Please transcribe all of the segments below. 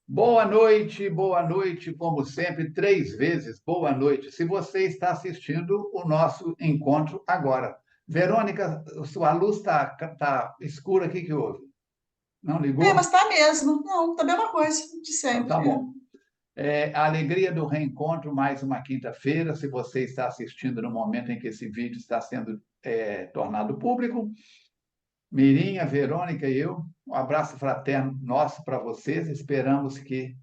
boa noite, como sempre, 3 vezes boa noite. Se você está assistindo o nosso encontro agora. Verônica, sua luz tá escura, o que que houve? Não Mas ligou? tá mesmo. Não, tá a mesma coisa de Então, sempre. tá bom. A alegria do reencontro, mais uma quinta-feira. Se você está assistindo no momento em que esse vídeo está sendo tornado público, Mirinha, Verônica e eu, um abraço fraterno nosso para vocês. Esperamos que,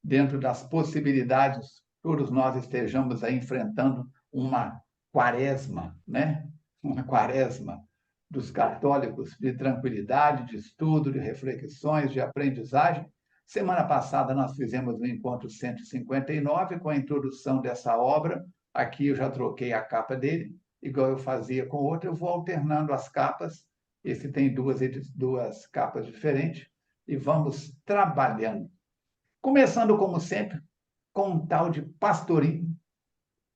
dentro das possibilidades, todos nós estejamos aí enfrentando uma quaresma, né? Uma quaresma dos católicos de tranquilidade, de estudo, de reflexões, de aprendizagem. Semana passada nós fizemos o encontro 159 com a introdução dessa obra. Aqui eu já troquei a capa dele, igual eu fazia com outra, eu vou alternando as capas. Esse tem duas capas diferentes e vamos trabalhando. Começando, como sempre, com um tal de pastorinho.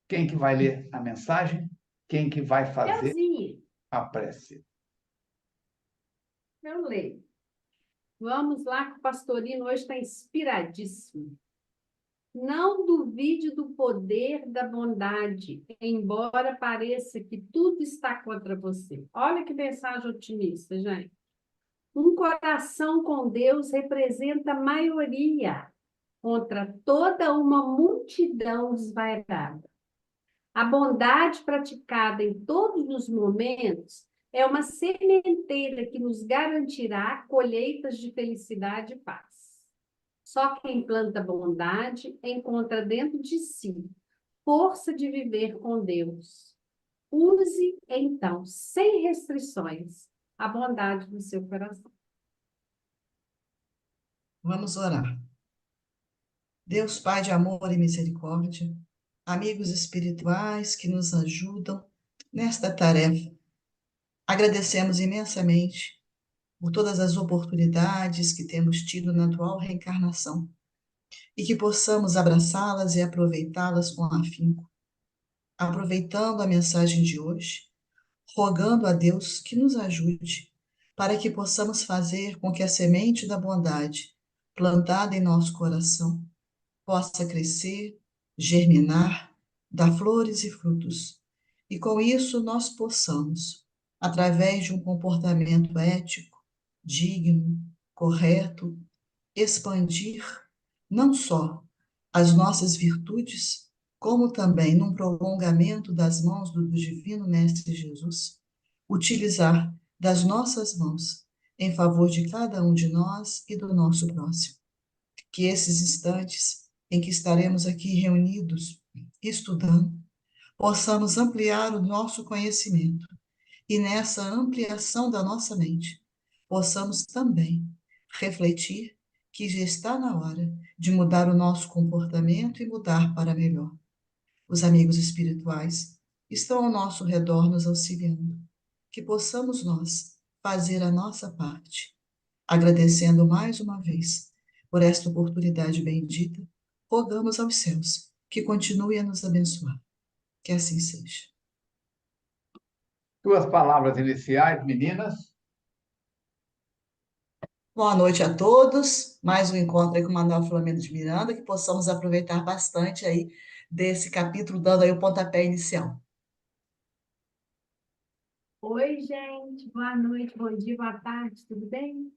Quem que vai ler a mensagem? Quem que vai fazer Euzinha, a prece? eu leio. Vamos lá, que o pastorino hoje está inspiradíssimo. Não duvide do poder da bondade, embora pareça que tudo está contra você. Olha que mensagem otimista, gente. Um coração com Deus representa a maioria contra toda uma multidão desvairada. A bondade praticada em todos os momentos é uma sementeira que nos garantirá colheitas de felicidade e paz. Só quem planta bondade encontra dentro de si força de viver com Deus. Use, então, sem restrições, a bondade do seu coração. Vamos orar. Deus Pai de amor e misericórdia, amigos espirituais que nos ajudam nesta tarefa, agradecemos imensamente por todas as oportunidades que temos tido na atual reencarnação e que possamos abraçá-las e aproveitá-las com afinco, aproveitando a mensagem de hoje, rogando a Deus que nos ajude para que possamos fazer com que a semente da bondade plantada em nosso coração possa crescer, germinar, dar flores e frutos. E com isso nós possamos, através de um comportamento ético, digno, correto, expandir não só as nossas virtudes, como também, num prolongamento das mãos do Divino Mestre Jesus, utilizar das nossas mãos em favor de cada um de nós e do nosso próximo. Que esses instantes em que estaremos aqui reunidos, estudando, possamos ampliar o nosso conhecimento e nessa ampliação da nossa mente, possamos também refletir que já está na hora de mudar o nosso comportamento e mudar para melhor. Os amigos espirituais estão ao nosso redor nos auxiliando. Que possamos nós fazer a nossa parte, agradecendo mais uma vez por esta oportunidade bendita, rogamos aos céus que continue a nos abençoar. Que assim seja. Duas palavras iniciais, meninas. Boa noite a todos. Mais um encontro aí com o Manuel Filomeno de Miranda, que possamos aproveitar bastante aí desse capítulo, dando aí o pontapé inicial. Oi, gente. Boa noite, bom dia, boa tarde, tudo bem?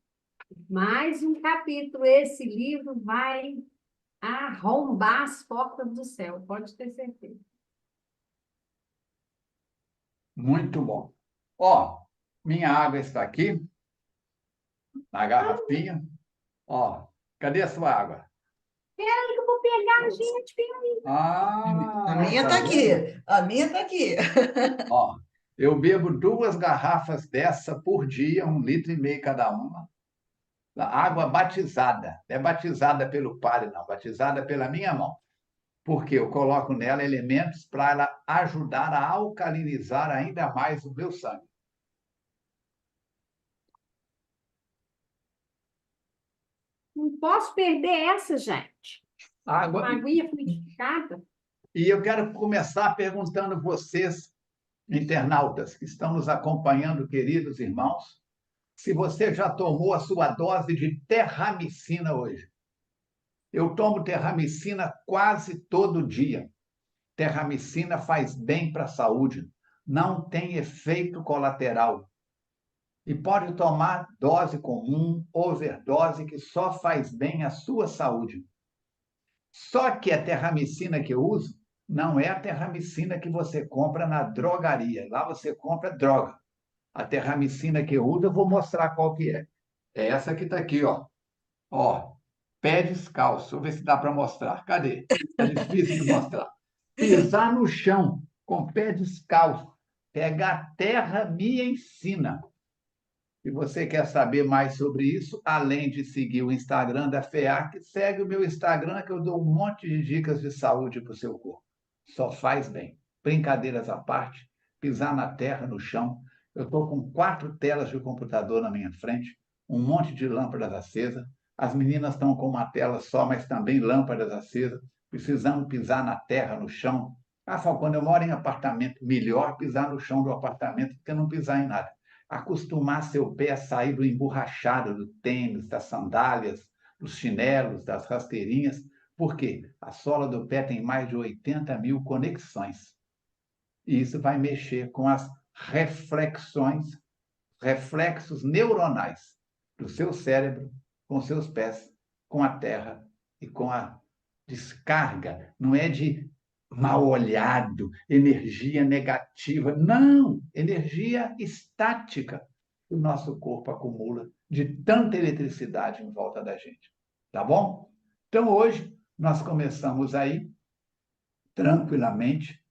Mais um capítulo. Esse livro vai arrombar as portas do céu, pode ter certeza. Muito bom. Ó, minha água está aqui, na garrafinha. Ó, cadê a sua água? Peraí que eu vou pegar, gente, peraí. A minha Tá está vendo? aqui, a minha está aqui. Ó, eu bebo 2 garrafas dessa por dia, 1,5 litro cada uma. Água batizada. Não é batizada pelo padre, não. Batizada pela minha mão. Porque eu coloco nela elementos para ela ajudar a alcalinizar ainda mais o meu sangue. Não posso perder essa, gente. Água. Uma aguinha fluidificada. E eu quero começar perguntando vocês, internautas que estão nos acompanhando, queridos irmãos, se você já tomou a sua dose de terramicina hoje. Eu tomo terramicina quase todo dia. Terramicina faz bem para a saúde, não tem efeito colateral. E pode tomar dose comum, overdose, que só faz bem à sua saúde. Só que a terramicina que eu uso não é a terramicina que você compra na drogaria. Lá você compra droga. A terramicina que eu uso, eu vou mostrar qual que é. É essa que está aqui, ó. Ó, pé descalço. Vou ver se dá para mostrar. Cadê? É difícil de mostrar. Pisar no chão com pé descalço. Pegar terra me ensina. Se você quer saber mais sobre isso, além de seguir o Instagram da FEAC, segue o meu Instagram, que eu dou um monte de dicas de saúde para o seu corpo. Só faz bem. Brincadeiras à parte, pisar na terra, no chão. Eu estou com 4 telas de computador na minha frente, um monte de lâmpadas acesas. As meninas estão com uma tela só, mas também lâmpadas acesas. Precisamos pisar na terra, no chão. Ah, Falcone, eu moro em apartamento. Melhor pisar no chão do apartamento do que não pisar em nada. Acostumar seu pé a sair do emborrachado, do tênis, das sandálias, dos chinelos, das rasteirinhas. Por quê? A sola do pé tem mais de 80 mil conexões. E isso vai mexer com as reflexos neuronais do seu cérebro, com seus pés, com a terra e com a descarga. Não é de mal olhado, energia negativa. Não! Energia estática que o nosso corpo acumula de tanta eletricidade em volta da gente. Tá bom? Então, hoje, nós começamos aí, tranquilamente,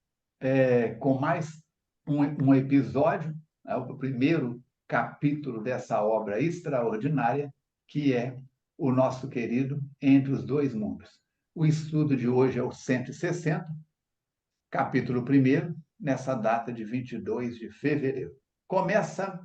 com mais um episódio, né, o primeiro capítulo dessa obra extraordinária, que é o nosso querido Entre os Dois Mundos. O estudo de hoje é o 160, capítulo 1, nessa data de 22 de fevereiro. Começa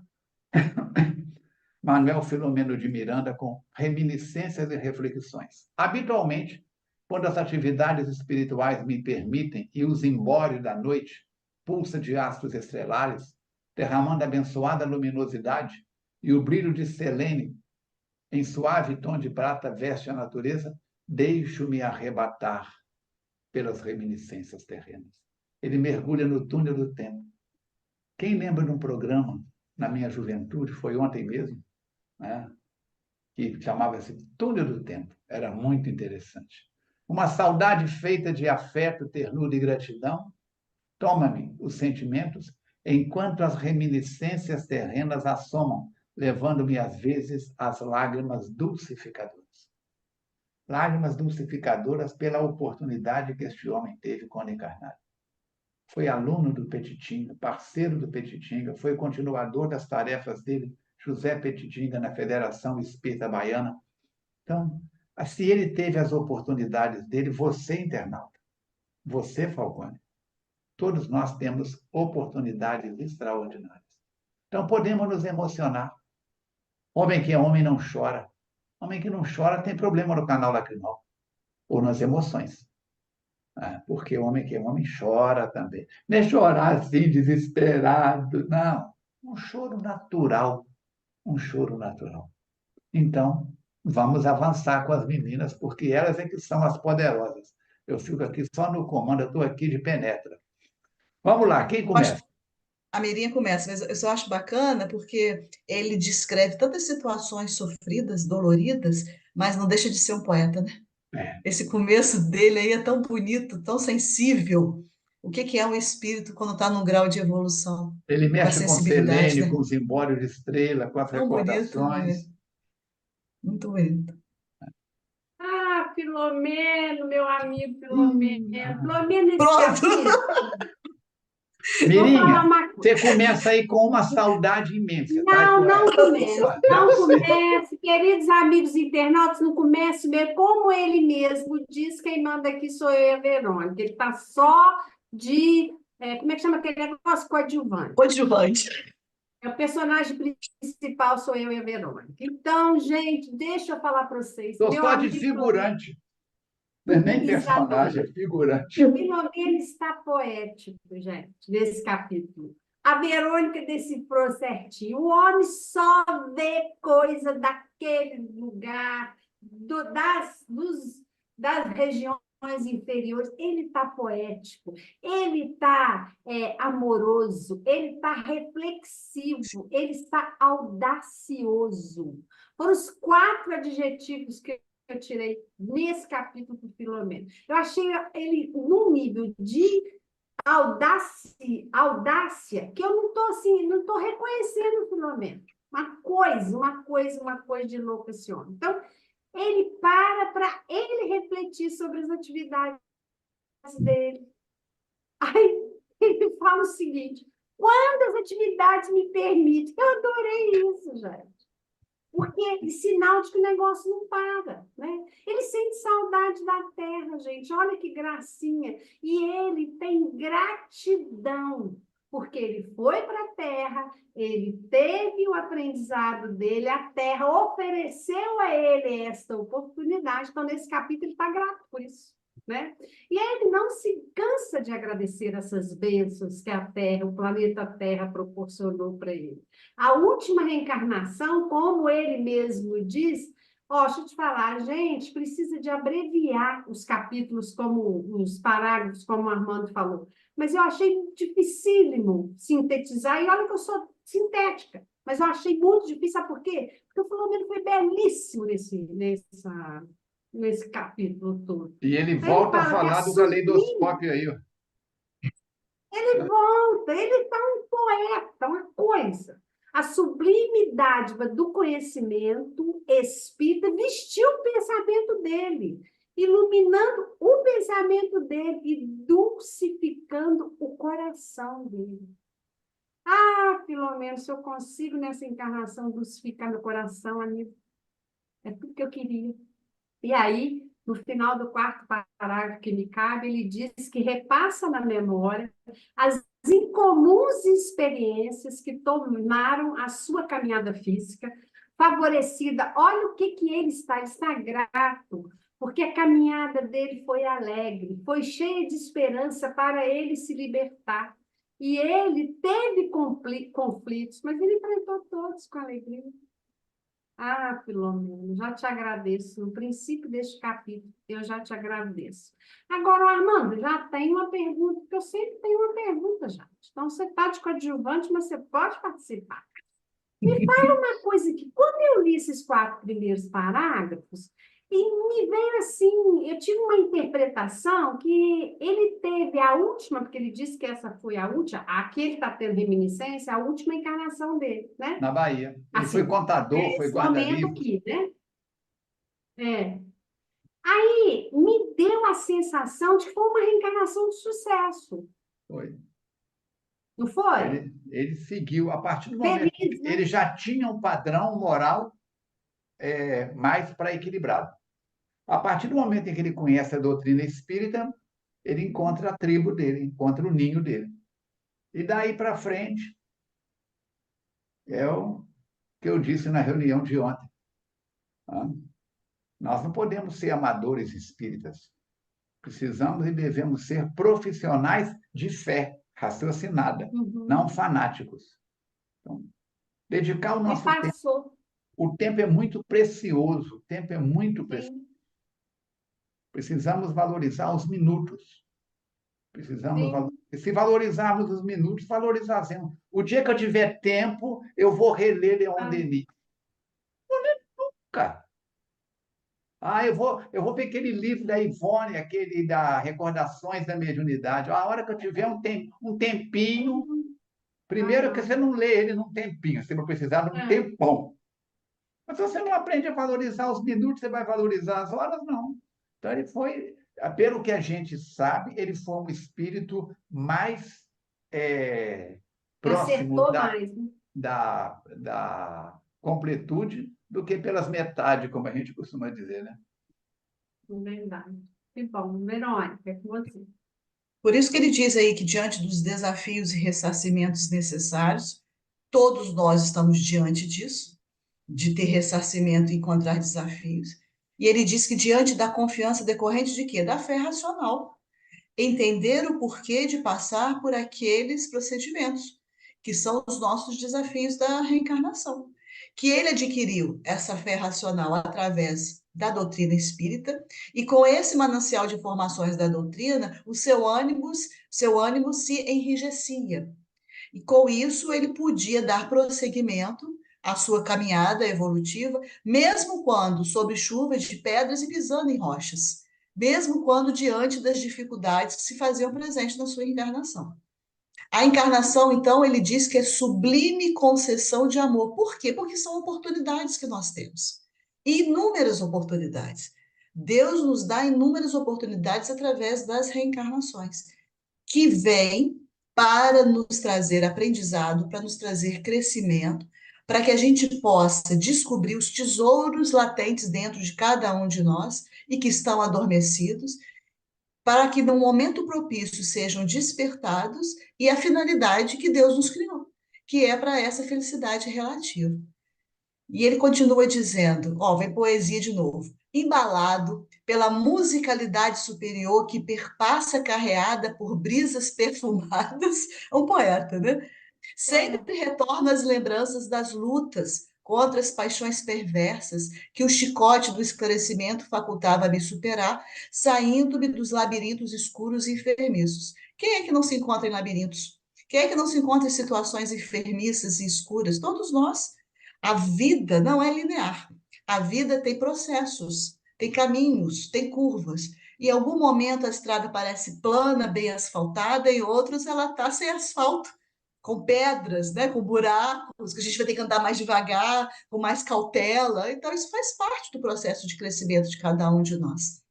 Manuel Filomeno de Miranda com reminiscências e reflexões. Habitualmente, quando as atividades espirituais me permitem e o zimbório da noite pulsa de astros estrelares, derramando abençoada luminosidade e o brilho de Selene em suave tom de prata veste a natureza, deixo-me arrebatar pelas reminiscências terrenas. Ele mergulha no túnel do tempo. Quem lembra de um programa na minha juventude, foi ontem mesmo, né, que chamava-se Túnel do Tempo. Era muito interessante. Uma saudade feita de afeto, ternura e gratidão toma-me os sentimentos, enquanto as reminiscências terrenas assomam, levando-me às vezes às lágrimas dulcificadoras. Lágrimas dulcificadoras pela oportunidade que este homem teve quando encarnado. Foi aluno do Petitinga, parceiro do Petitinga, foi continuador das tarefas dele, José Petitinga, na Federação Espírita Baiana. Então, se ele teve as oportunidades dele, você, internauta, você, Falcone, todos nós temos oportunidades extraordinárias. Então, podemos nos emocionar. Homem que é homem não chora. Homem que não chora tem problema no canal lacrimal ou nas emoções. Porque homem que é homem chora também. Não é chorar assim, desesperado, não. Um choro natural. Um choro natural. Então, vamos avançar com as meninas, porque elas é que são as poderosas. Eu fico aqui só no comando, eu estou aqui de penetra. Vamos lá, quem começa? A Mirinha começa, mas eu só acho bacana porque ele descreve tantas situações sofridas, doloridas, mas não deixa de ser um poeta, né? É. Esse começo dele aí é tão bonito, tão sensível. O que que é um espírito quando está num grau de evolução? Ele Da mexe com sensibilidade, Selene, né? com o zimbório de estrela, com as Tão bonito, recordações. muito bonito. Ah, Filomeno, meu amigo Filomeno. Filomeno, esse Pronto! capítulo. Vou Mirinha, falar uma coisa. você começa aí com uma saudade imensa, tá? Não comece. Não sei. comece. Queridos amigos internautas, não comece mesmo. Como ele mesmo diz, quem manda aqui sou eu e a Verônica. Ele está só de... como é que chama aquele negócio? Coadjuvante. Coadjuvante. O personagem principal sou eu e a Verônica. Então, gente, deixa eu falar para vocês. Estou Meu só de amigo figurante. Não é nem personagem, é figurante. Filomeno está poético, gente, nesse capítulo. A Verônica decifrou certinho. O homem só vê coisa daquele lugar, das regiões inferiores. Ele está poético, ele está amoroso, ele está reflexivo, ele está audacioso. Foram os 4 adjetivos que eu tirei nesse capítulo do Filomeno. Eu achei ele num nível de audácia, que eu não estou assim, não estou reconhecendo o Filomeno. Uma coisa de louco esse homem. Então, ele para ele refletir sobre as atividades dele. Aí ele fala o seguinte: quando as atividades me permitem, eu adorei isso, gente. Porque é sinal de que o negócio não para, né? Ele sente saudade da terra, gente. Olha que gracinha. E ele tem gratidão, porque ele foi para a terra, ele teve o aprendizado dele, a terra ofereceu a ele esta oportunidade. Então, nesse capítulo, ele está grato por isso, né? E ele não se cansa de agradecer essas bênçãos que a Terra, o planeta Terra, proporcionou para ele. A última reencarnação, como ele mesmo diz, deixa eu te falar, gente, precisa de abreviar os capítulos, como os parágrafos, como o Armando falou. Mas eu achei dificílimo sintetizar, e olha que eu sou sintética, mas eu achei muito difícil, sabe por quê? Porque o Filomeno foi belíssimo nesse capítulo todo. E ele volta a falar do caleidoscópio aí, ó. Ele volta, ele está um poeta, uma coisa. A sublime dádiva do conhecimento espírita vestiu o pensamento dele, iluminando o pensamento dele e dulcificando o coração dele. Filomeno, se eu consigo nessa encarnação dulcificar meu coração, amigo, é tudo que eu queria. E aí, no final do 4º parágrafo que me cabe, ele diz que repassa na memória as incomuns experiências que tomaram a sua caminhada física, favorecida. Olha o que ele está grato, porque a caminhada dele foi alegre, foi cheia de esperança para ele se libertar. E ele teve conflitos, mas ele enfrentou todos com alegria. Filomeno, já te agradeço. No princípio deste capítulo, eu já te agradeço. Agora, Armando, já tem uma pergunta, porque eu sempre tenho uma pergunta, já. Então, você está de coadjuvante, mas você pode participar. Me fala uma coisa que, quando eu li esses 4 primeiros parágrafos, e me veio assim, eu tive uma interpretação que ele teve a última, porque ele disse que essa foi a última, aqui ele está tendo reminiscência, a última encarnação dele, né? Na Bahia. Ele Assim, foi contador, foi guarda-livros. Aqui, né? Aí me deu a sensação de que foi uma reencarnação de sucesso. Foi. Não foi? Ele seguiu, a partir do momento que né? ele já tinha um padrão moral mais para equilibrado. A partir do momento em que ele conhece a doutrina espírita, ele encontra a tribo dele, encontra o ninho dele. E daí para frente, é o que eu disse na reunião de ontem. Nós não podemos ser amadores espíritas. Precisamos e devemos ser profissionais de fé, raciocinada, não fanáticos. Então, dedicar o nosso tempo. O tempo é muito precioso, o tempo é muito precioso. Precisamos valorizar os minutos. Se valorizarmos os minutos, valorizaremos. O dia que eu tiver tempo, eu vou reler Leon Denis. Não ler nunca. Eu vou ver aquele livro da Ivone, aquele da Recordações da Mediunidade. A hora que eu tiver um tempinho, primeiro que você não lê ele num tempinho, você vai precisar de um tempão. Mas se você não aprende a valorizar os minutos, você vai valorizar as horas? Não. Então, ele foi, pelo que a gente sabe, ele foi um espírito mais próximo da completude do que pelas metades, como a gente costuma dizer, né? Verdade. Que bom. Verônica, é com você. Por isso que ele diz aí que, diante dos desafios e ressarcimentos necessários, todos nós estamos diante disso, de ter ressarcimento e encontrar desafios. E ele diz que, diante da confiança decorrente de quê? Da fé racional. Entender o porquê de passar por aqueles procedimentos. que são os nossos desafios da reencarnação, que ele adquiriu essa fé racional através da doutrina espírita, e com esse manancial de informações da doutrina, o seu ânimo se enrijecia. E com isso ele podia dar prosseguimento à sua caminhada evolutiva, mesmo quando sob chuva de pedras e pisando em rochas, mesmo quando diante das dificuldades que se faziam presentes na sua encarnação. A encarnação, então, ele diz que é sublime concessão de amor. Por quê? Porque são oportunidades que nós temos. Inúmeras oportunidades. Deus nos dá inúmeras oportunidades através das reencarnações, que vêm para nos trazer aprendizado, para nos trazer crescimento, para que a gente possa descobrir os tesouros latentes dentro de cada um de nós e que estão adormecidos, para que no momento propício sejam despertados e a finalidade que Deus nos criou, que é para essa felicidade relativa. E ele continua dizendo, ó, vem poesia de novo, embalado pela musicalidade superior que perpassa carreada por brisas perfumadas, é um poeta, né? Sempre retorna às lembranças das lutas contra as paixões perversas que o chicote do esclarecimento facultava me superar, saindo-me dos labirintos escuros e enfermiços. Quem é que não se encontra em labirintos? Quem é que não se encontra em situações enfermiças e escuras? Todos nós. A vida não é linear. A vida tem processos, tem caminhos, tem curvas. Em algum momento a estrada parece plana, bem asfaltada, e outros ela está sem asfalto, com pedras, né, com buracos, que a gente vai ter que andar mais devagar, com mais cautela. Então, isso faz parte do processo de crescimento de cada um de nós.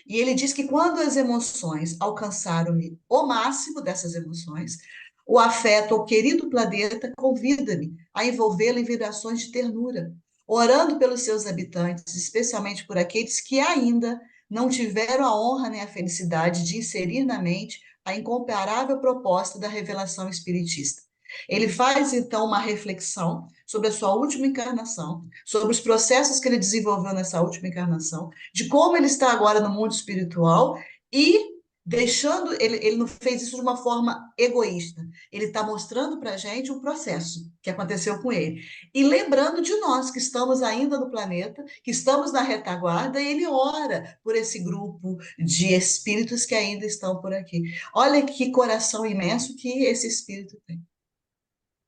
E ele diz que quando as emoções alcançaram-me o máximo dessas emoções, o afeto ao querido planeta convida-me a envolvê-lo em vibrações de ternura, orando pelos seus habitantes, especialmente por aqueles que ainda não tiveram a honra nem a felicidade de inserir na mente a incomparável proposta da revelação espiritista. Ele faz, então, uma reflexão sobre a sua última encarnação, sobre os processos que ele desenvolveu nessa última encarnação, de como ele está agora no mundo espiritual e deixando, ele não fez isso de uma forma egoísta, ele está mostrando para a gente o processo que aconteceu com ele. E lembrando de nós que estamos ainda no planeta, que estamos na retaguarda, e ele ora por esse grupo de espíritos que ainda estão por aqui. Olha que coração imenso que esse espírito tem.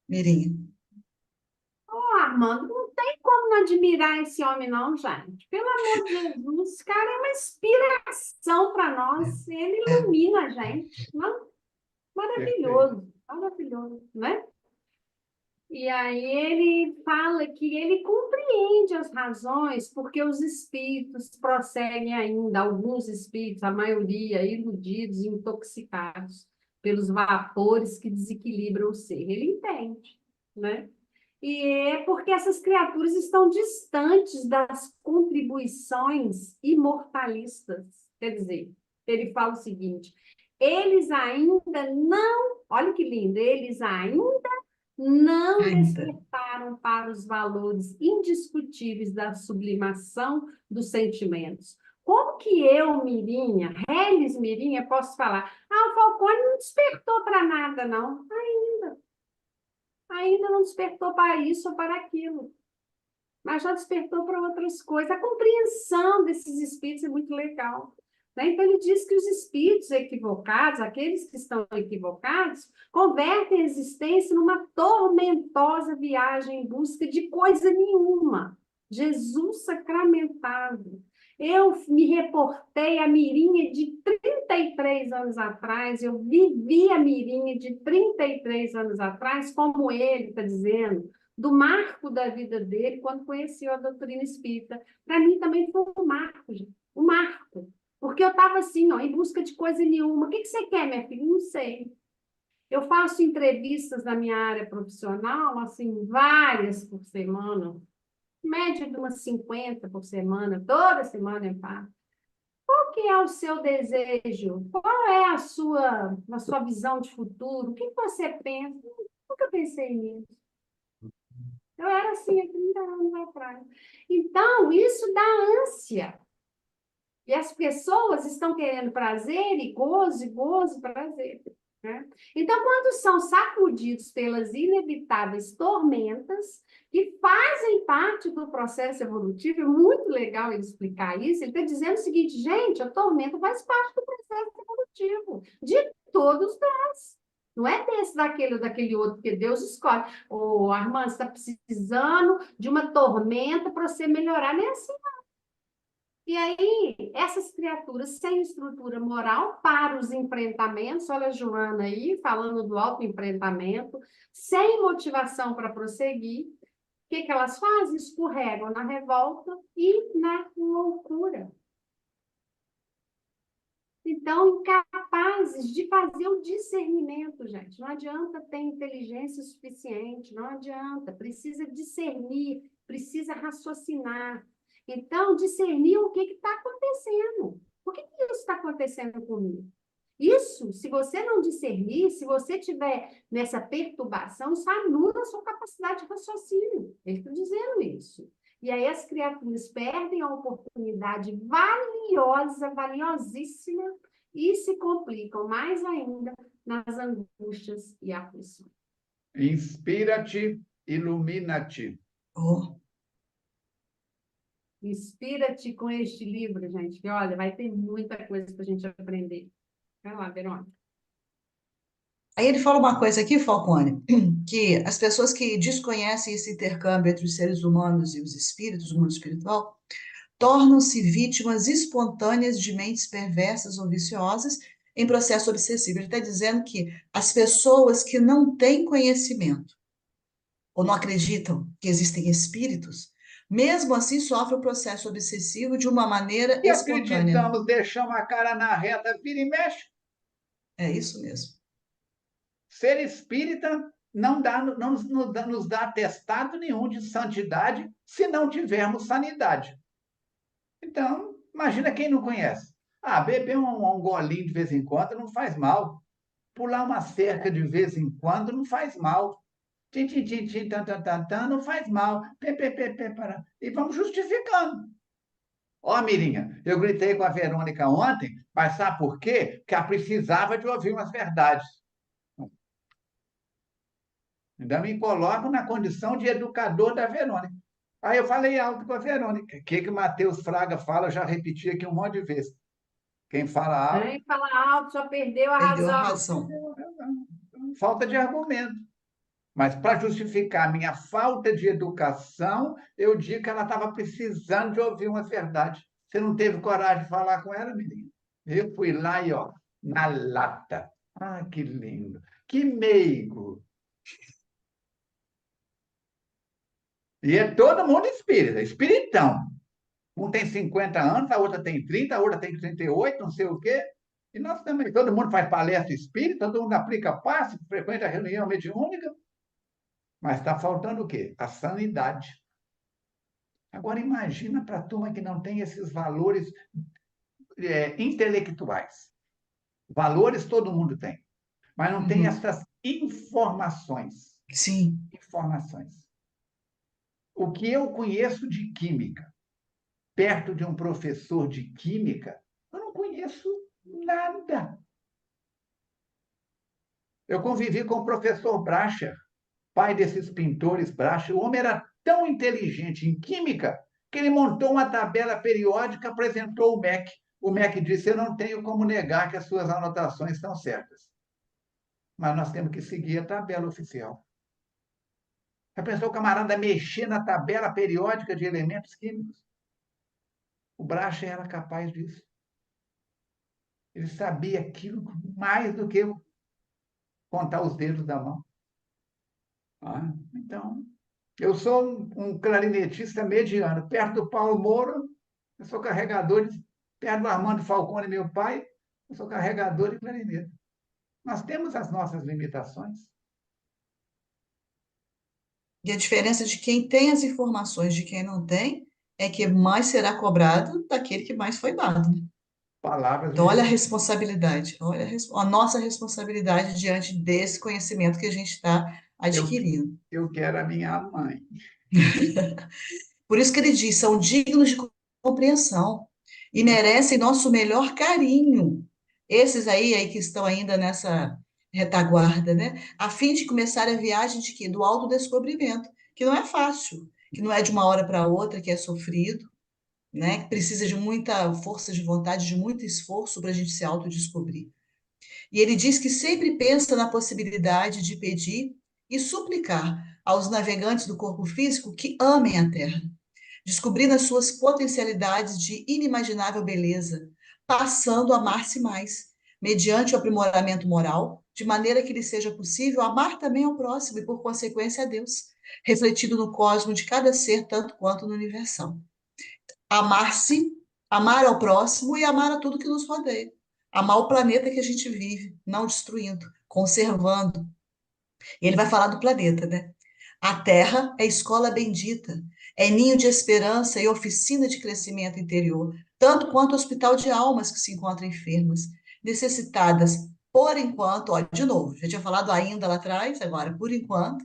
Mirinha. Ô, Armando, não tem como não admirar esse homem, não, gente. Pelo amor de Jesus, esse cara é uma inspiração para nós. Ele É, ilumina a gente. Não? Perfeito. Maravilhoso, maravilhoso, né? E aí ele fala que ele compreende as razões porque os espíritos prosseguem ainda, alguns espíritos, a maioria, iludidos e intoxicados pelos vapores que desequilibram o ser. Ele entende, né? E é porque essas criaturas estão distantes das contribuições imortalistas. Quer dizer, ele fala o seguinte: eles ainda não, olha que lindo, eles ainda não ainda. despertaram para os valores indiscutíveis da sublimação dos sentimentos. Como que eu, Mirinha, Reles Mirinha, posso falar? Ah, o Falcone não despertou para nada, não. Ainda não despertou para isso ou para aquilo, mas já despertou para outras coisas. A compreensão desses espíritos é muito legal, né? Então, ele diz que os espíritos equivocados, aqueles que estão equivocados, convertem a existência numa tormentosa viagem em busca de coisa nenhuma. Jesus sacramentado. Eu me reportei a Mirinha de 33 anos atrás, eu vivi a Mirinha de 33 anos atrás, como ele está dizendo, do marco da vida dele quando conheceu a doutrina espírita. Para mim também foi um marco, gente. Um marco. Porque eu estava assim, ó, em busca de coisa nenhuma. O que você quer, minha filha? Não sei. Eu faço entrevistas na minha área profissional, assim, várias por semana, média de umas 50 por semana, toda semana eu faço. Qual que é o seu desejo? Qual é a sua visão de futuro? O que você pensa? Nunca pensei nisso. Eu era assim há 30 anos atrás. Então, isso dá ânsia. E as pessoas estão querendo prazer e gozo, prazer. né? Então, quando são sacudidos pelas inevitáveis tormentas, que fazem parte do processo evolutivo, é muito legal ele explicar isso. Ele está dizendo o seguinte, gente, a tormenta faz parte do processo evolutivo, de todos nós. Não é desse, daquele ou daquele outro, porque Deus escolhe. Ô, Armando, você está precisando de uma tormenta para você melhorar, não é assim. E aí, essas criaturas sem estrutura moral para os enfrentamentos, olha a Joana aí, falando do autoenfrentamento, sem motivação para prosseguir, o que elas fazem? Escorregam na revolta e na loucura. Então, incapazes de fazer o discernimento, gente. Não adianta ter inteligência suficiente, não adianta. Precisa discernir, precisa raciocinar. Então, discernir o que está acontecendo. Por que isso está acontecendo comigo? Isso, se você não discernir, se você tiver nessa perturbação, isso anula a sua capacidade de raciocínio. Ele está dizendo isso. E aí as criaturas perdem a oportunidade valiosa, valiosíssima, e se complicam mais ainda nas angústias e aflições. Inspira-te, ilumina-te. Oh, Inspira-te com este livro, gente, que olha, vai ter muita coisa para a gente aprender. Vai lá, Verônica. aí ele fala uma coisa aqui, Falcone, que as pessoas que desconhecem esse intercâmbio entre os seres humanos e os espíritos, o mundo espiritual, tornam-se vítimas espontâneas de mentes perversas ou viciosas em processo obsessivo. Ele está dizendo que as pessoas que não têm conhecimento ou não acreditam que existem espíritos, mesmo assim sofrem o processo obsessivo de uma maneira E espontânea. acreditamos, deixamos a cara na reta, vira e mexe. É isso mesmo. Ser espírita não nos dá atestado nenhum de santidade se não tivermos sanidade. Então, imagina quem não conhece. Ah, beber um golinho de vez em quando não faz mal. Pular uma cerca de vez em quando não faz mal. Tim, tim, tim, tim, tan, tan, tan, tan, não faz mal. Pê, pê, pê, pê, para. E vamos justificando. Ó, Mirinha, eu gritei com a Verônica ontem, mas sabe por quê? Porque ela precisava de ouvir umas verdades. Ainda me coloco na condição de educador da Verônica. Aí eu falei alto com a Verônica. O que Matheus Fraga fala, eu já repeti aqui um monte de vezes. Quem fala alto, Quem fala alto já perdeu a Perdeu a razão. razão. falta de argumento. Mas para justificar a minha falta de educação, eu digo que ela estava precisando de ouvir uma verdade. Você não teve coragem de falar com ela, menina? Eu fui lá e, ó, na lata. Ah, que lindo. Que meigo. E é todo mundo espírita, espiritão. Um tem 50 anos, a outra tem 30, a outra tem 38, não sei o quê. E nós também, todo mundo faz palestra espírita, todo mundo aplica passe, frequenta a reunião mediúnica. Mas está faltando o quê? A sanidade. Agora, imagina para a turma que não tem esses valores intelectuais. Valores todo mundo tem, mas não tem essas informações. Sim. Informações. O que eu conheço de química, perto de um professor de química, eu não conheço nada. Eu convivi com o professor Bracher, pai desses pintores Bracher. O homem era tão inteligente em química que ele montou uma tabela periódica, apresentou o MEC. O MEC disse: eu não tenho como negar que as suas anotações estão certas. Mas nós temos que seguir a tabela oficial. Já pensou o camarada mexer na tabela periódica de elementos químicos? O Bracher era capaz disso. Ele sabia aquilo mais do que eu contar os dedos da mão. Então, eu sou um clarinetista mediano. Perto do Paulo Moura, eu sou carregador. Perto do Armando Falcone, meu pai, eu sou carregador de clarinete. Nós temos as nossas limitações. E a diferença de quem tem as informações de quem não tem é que mais será cobrado daquele que mais foi dado, né? Palavras Então, de olha a Jesus. responsabilidade, olha a nossa responsabilidade diante desse conhecimento que a gente está adquirindo. Eu quero a minha mãe. Por isso que ele diz, são dignos de compreensão e merecem nosso melhor carinho. Esses aí que estão ainda retaguarda, né? A fim de começar a viagem de quê? Do autodescobrimento, que não é fácil, que não é de uma hora para outra, que é sofrido, né? Que precisa de muita força de vontade, de muito esforço para a gente se autodescobrir. E ele diz que sempre pensa na possibilidade de pedir e suplicar aos navegantes do corpo físico que amem a Terra, descobrindo as suas potencialidades de inimaginável beleza, passando a amar-se mais, mediante o aprimoramento moral, de maneira que lhe seja possível amar também ao próximo e, por consequência, a Deus, refletido no cosmo de cada ser, tanto quanto no universal. Amar-se, amar ao próximo e amar a tudo que nos rodeia. Amar o planeta que a gente vive, não destruindo, conservando. E ele vai falar do planeta, né? A Terra é escola bendita, é ninho de esperança e oficina de crescimento interior, tanto quanto hospital de almas que se encontram enfermas, necessitadas, por enquanto, ó, de novo, já tinha falado ainda lá atrás, agora, por enquanto,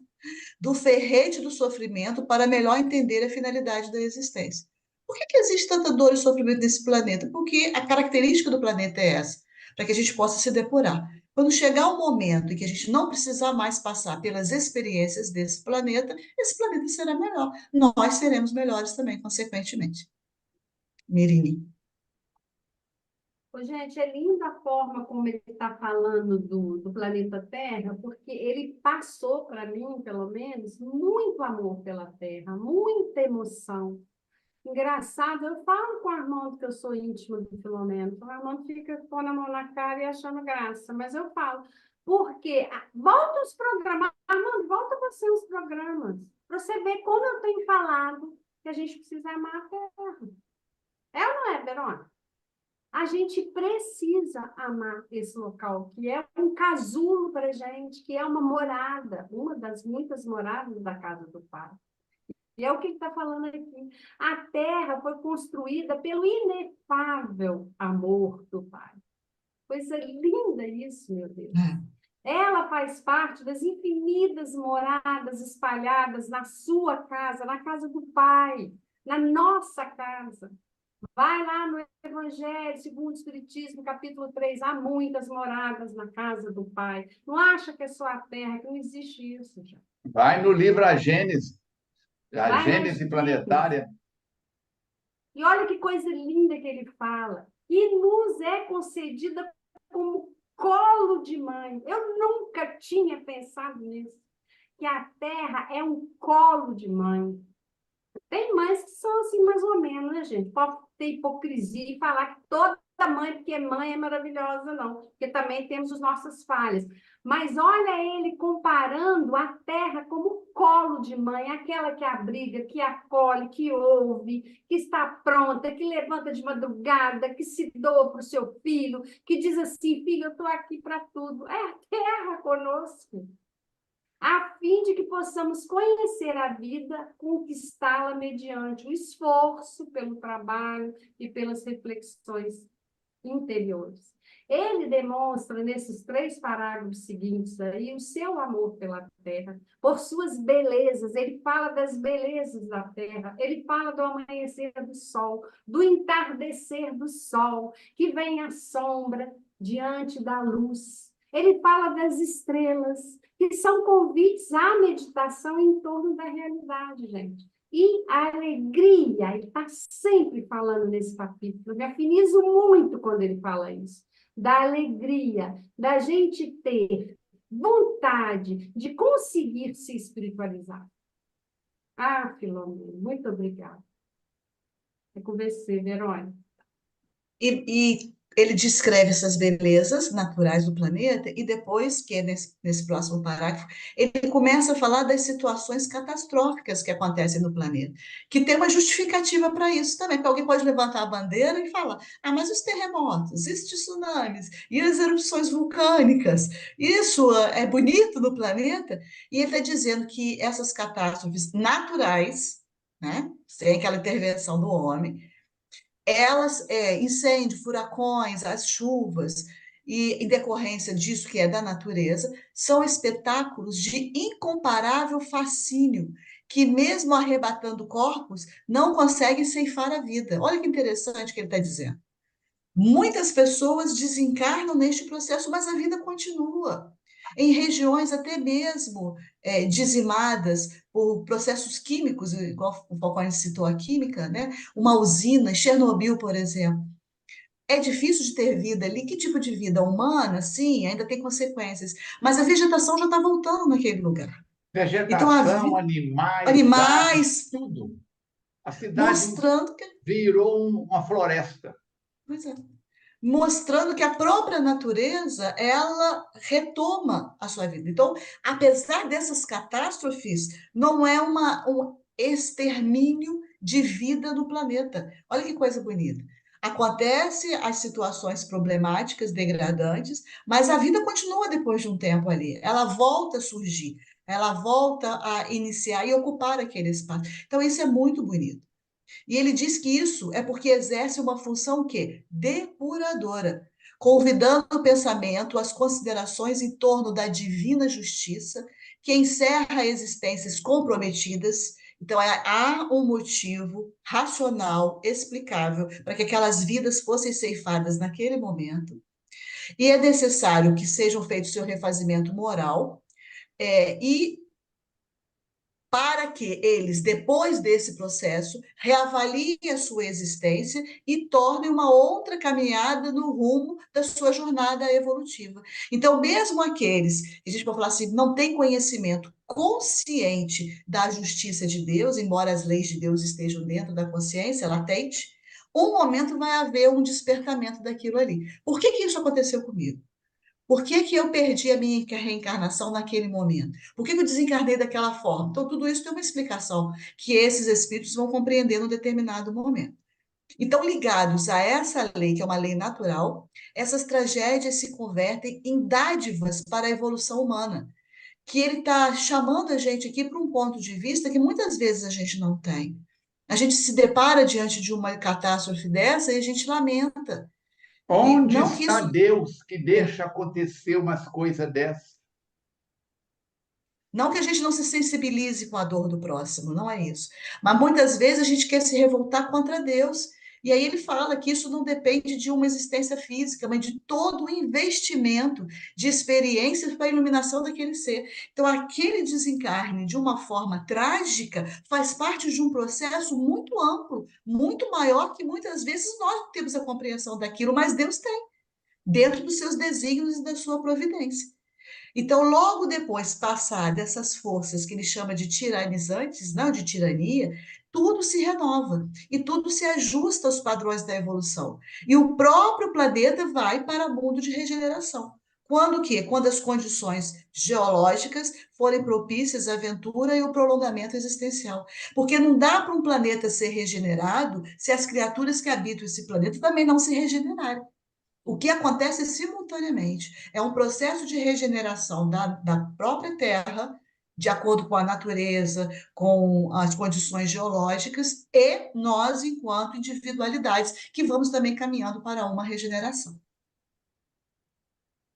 do ferrete do sofrimento para melhor entender a finalidade da existência. Por que existe tanta dor e sofrimento nesse planeta? Porque a característica do planeta é essa, para que a gente possa se depurar. Quando chegar o momento em que a gente não precisar mais passar pelas experiências desse planeta, esse planeta será melhor. Nós seremos melhores também, consequentemente. Mirini. Ô, gente, é linda a forma como ele está falando do planeta Terra, porque ele passou para mim, pelo menos, muito amor pela Terra, muita emoção. Engraçado, eu falo com o Armando que eu sou íntima do Filomeno. O Armando fica pondo a mão na cara e achando graça, mas eu falo, porque volta os programas, Armando, volta você os programas, para você ver como eu tenho falado que a gente precisa amar a Terra. É ou não é, Verônica? A gente precisa amar esse local, que é um casulo para a gente, que é uma morada, uma das muitas moradas da casa do Pai. E é o que ele está falando aqui. A terra foi construída pelo inefável amor do Pai. Coisa linda isso, meu Deus. Ela faz parte das infinitas moradas espalhadas na sua casa, na casa do Pai, na nossa casa. Vai lá no Evangelho, segundo o Espiritismo, capítulo 3, há muitas moradas na casa do Pai. Não acha que é só a terra, que não existe isso, já. Vai no livro a Vai na Gênese planetária. E olha que coisa linda que ele fala. E nos é concedida como colo de mãe. Eu nunca tinha pensado nisso. Que a terra é um colo de mãe. Tem mães que são assim, mais ou menos, né, gente? Pode ter hipocrisia e falar que toda mãe, porque mãe é maravilhosa, não. Porque também temos as nossas falhas. Mas olha ele comparando a terra como colo de mãe, aquela que abriga, que acolhe, que ouve, que está pronta, que levanta de madrugada, que se doa para o seu filho, que diz assim, filho, eu estou aqui para tudo. É a terra conosco, a fim de que possamos conhecer a vida, conquistá-la mediante o esforço pelo trabalho e pelas reflexões interiores. Ele demonstra nesses 3 parágrafos seguintes aí o seu amor pela terra, por suas belezas. Ele fala das belezas da terra, ele fala do amanhecer do sol, do entardecer do sol, que vem à sombra diante da luz. Ele fala das estrelas, que são convites à meditação em torno da realidade, gente. E a alegria, ele está sempre falando nesse capítulo, eu me afinizo muito quando ele fala isso, da alegria, da gente ter vontade de conseguir se espiritualizar. Ah, Filomena, muito obrigada. É com você, Verônica. E ele descreve essas belezas naturais do planeta, e depois, que é nesse próximo parágrafo, ele começa a falar das situações catastróficas que acontecem no planeta, que tem uma justificativa para isso também, porque alguém pode levantar a bandeira e falar, mas os terremotos, os tsunamis, e as erupções vulcânicas, isso é bonito no planeta? E ele está dizendo que essas catástrofes naturais, né, sem aquela intervenção do homem, elas, incêndio, furacões, as chuvas, e em decorrência disso que é da natureza, são espetáculos de incomparável fascínio, que mesmo arrebatando corpos, não conseguem ceifar a vida. Olha que interessante que ele está dizendo. Muitas pessoas desencarnam neste processo, mas a vida continua. em regiões até mesmo dizimadas por processos químicos, igual o Falcone citou a química, né? Uma usina, Chernobyl, por exemplo. É difícil de ter vida ali. Que tipo de vida? Humana? Sim, ainda tem consequências. Mas a vegetação já está voltando naquele lugar. Então, Vegetação, animais, aves, animais tudo. A cidade mostrando que, virou uma floresta. pois é, mostrando que a própria natureza, ela retoma a sua vida. Então, apesar dessas catástrofes, não é um extermínio de vida no planeta. Olha que coisa bonita. Acontece as situações problemáticas, degradantes, mas a vida continua depois de um tempo ali. Ela volta a surgir, ela volta a iniciar e ocupar aquele espaço. Então, isso é muito bonito. E ele diz que isso é porque exerce uma função que depuradora, convidando o pensamento às considerações em torno da divina justiça, que encerra existências comprometidas. Então, há um motivo racional, explicável, para que aquelas vidas fossem ceifadas naquele momento. E é necessário que sejam feitos seu refazimento moral, e para que eles, depois desse processo, reavaliem a sua existência e tornem uma outra caminhada no rumo da sua jornada evolutiva. Então, mesmo aqueles que a gente pode falar assim, não têm conhecimento consciente da justiça de Deus, embora as leis de Deus estejam dentro da consciência latente, um momento vai haver um despertamento daquilo ali. Por que que isso aconteceu comigo? Por que que eu perdi a minha reencarnação naquele momento? Por que que eu desencarnei daquela forma? Então, tudo isso tem uma explicação que esses espíritos vão compreender num determinado momento. Então, ligados a essa lei, que é uma lei natural, essas tragédias se convertem em dádivas para a evolução humana, que ele está chamando a gente aqui para um ponto de vista que muitas vezes a gente não tem. A gente se depara diante de uma catástrofe dessa e a gente lamenta. E Onde não que está isso Deus que deixa acontecer umas coisas dessas? Não que a gente não se sensibilize com a dor do próximo, não é isso. Mas muitas vezes a gente quer se revoltar contra Deus. E aí ele fala que isso não depende de uma existência física, mas de todo o investimento de experiências para a iluminação daquele ser. Então, aquele desencarne, de uma forma trágica, faz parte de um processo muito amplo, muito maior, que muitas vezes nós não temos a compreensão daquilo, mas Deus tem, dentro dos seus desígnios e da sua providência. Então, logo depois passar dessas forças que ele chama de tiranizantes, não de tirania, tudo se renova e tudo se ajusta aos padrões da evolução. E o próprio planeta vai para o mundo de regeneração. Quando o quê? Quando as condições geológicas forem propícias à aventura e o prolongamento existencial. Porque não dá para um planeta ser regenerado se as criaturas que habitam esse planeta também não se regenerarem. O que acontece simultaneamente é um processo de regeneração da própria Terra, de acordo com a natureza, com as condições geológicas, e nós, enquanto individualidades, que vamos também caminhando para uma regeneração.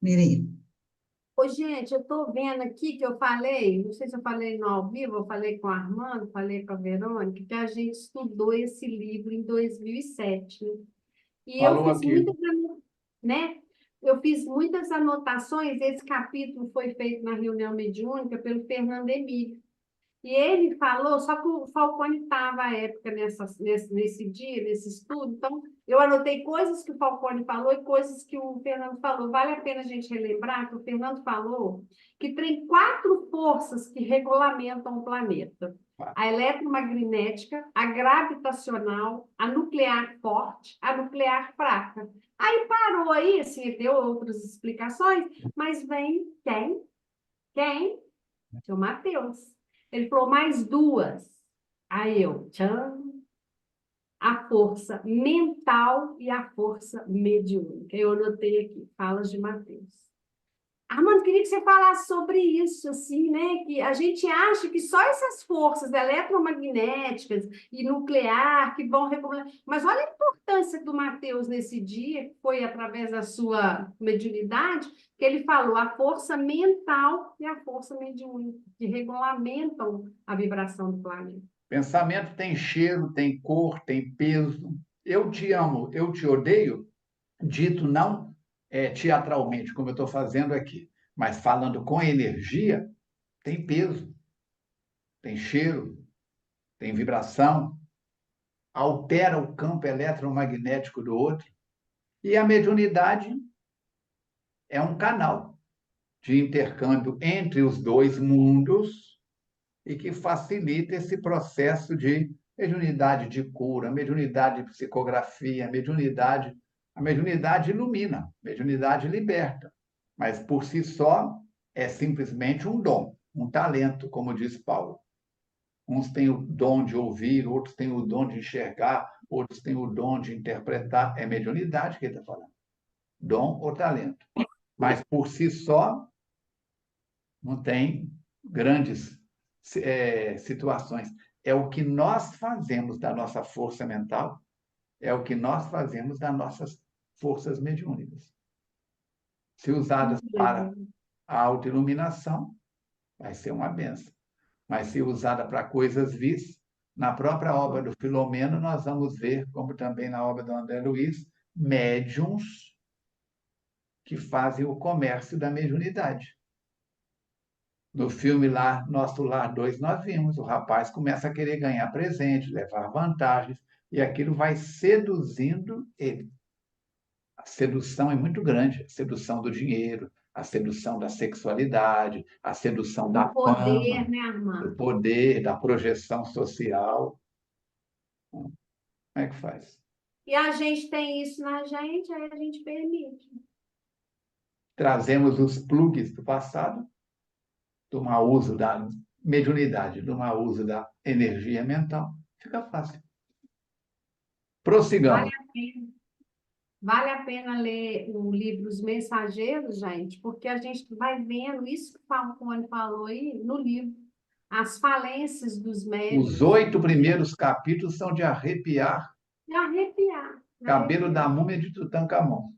Mirim. Ô, gente, eu estou vendo aqui que eu falei, não sei se eu falei no ao vivo, eu falei com a Armando, falei com a Verônica, que a gente estudou esse livro em 2007, né? E eu Falou fiz aqui. muitas, né? Eu fiz muitas anotações. Esse capítulo foi feito na reunião mediúnica pelo Fernando Emílio. E ele falou, só que o Falcone estava à época nesse dia, nesse estudo, então eu anotei coisas que o Falcone falou e coisas que o Fernando falou. Vale a pena a gente relembrar que o Fernando falou que tem 4 forças que regulamentam o planeta: a eletromagnética, a gravitacional, a nuclear forte, a nuclear fraca. Aí parou aí, assim, deu outras explicações, mas vem quem? Quem? Seu Mateus. Ele falou mais 2. Aí eu, tchan, a força mental e a força mediúnica. Eu anotei aqui, falas de Mateus. Armando, queria que você falasse sobre isso, assim, né? Que a gente acha que só essas forças eletromagnéticas e nuclear que vão regular. Mas olha a importância do Mateus nesse dia, que foi através da sua mediunidade, que ele falou a força mental e a força mediúnica, que regulamentam a vibração do planeta. Pensamento tem cheiro, tem cor, tem peso. Eu te amo, eu te odeio, dito não teatralmente, como eu estou fazendo aqui, Mas falando com energia, tem peso, tem cheiro, tem vibração, altera o campo eletromagnético do outro. E a mediunidade é um canal de intercâmbio entre os dois mundos e que facilita esse processo de mediunidade de cura, mediunidade de psicografia, mediunidade. A mediunidade ilumina, a mediunidade liberta, mas por si só é simplesmente um dom, um talento, como diz Paulo. Uns têm o dom de ouvir, outros têm o dom de enxergar, outros têm o dom de interpretar. É mediunidade que ele está falando. Dom ou talento. Mas por si só não tem grandes situações. É o que nós fazemos da nossa força mental, é o que nós fazemos das nossas forças mediúnicas. Se usadas para a autoiluminação, vai ser uma benção. Mas se usada para coisas vis, na própria obra do Filomeno, nós vamos ver, como também na obra do André Luiz, médiuns que fazem o comércio da mediunidade. No filme lá, Nosso Lar 2, nós vimos, o rapaz começa a querer ganhar presente, levar vantagens, e aquilo vai seduzindo ele. A sedução é muito grande, a sedução do dinheiro, a sedução da sexualidade, a sedução da poder, fama, né, Armando? do poder, da projeção social. Como é que faz? E a gente tem isso na gente, aí a gente permite. Trazemos os plugs do passado, do mau uso da mediunidade, do mau uso da energia mental. Fica fácil. Prossigamos. Vale a pena ler o livro Os Mensageiros, gente, porque a gente vai vendo isso que o Falcone falou aí no livro, as falências dos médiuns. Os 8 primeiros capítulos são de arrepiar. De arrepiar. Cabelo da múmia de Tutancâmon.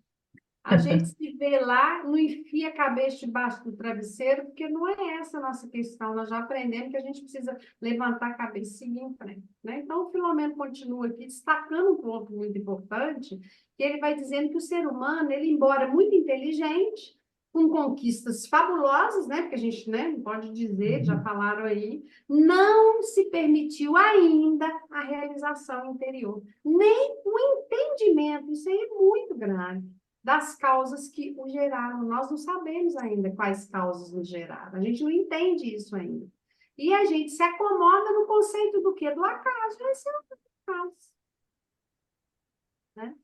A gente se vê lá, não enfia a cabeça debaixo do travesseiro, porque não é essa a nossa questão. Nós já aprendemos que a gente precisa levantar a cabeça e seguir em frente, né? Então, o Filomeno continua aqui destacando um ponto muito importante, que ele vai dizendo que o ser humano, ele, embora muito inteligente, com conquistas fabulosas, né? Porque a gente, né, não pode dizer, já falaram aí, não se permitiu ainda a realização interior, nem o entendimento. Isso aí é muito grave, das causas que o geraram. Nós não sabemos ainda quais causas nos geraram. A gente não entende isso ainda. E a gente se acomoda no conceito do quê? Do acaso. Esse é o acaso. Né?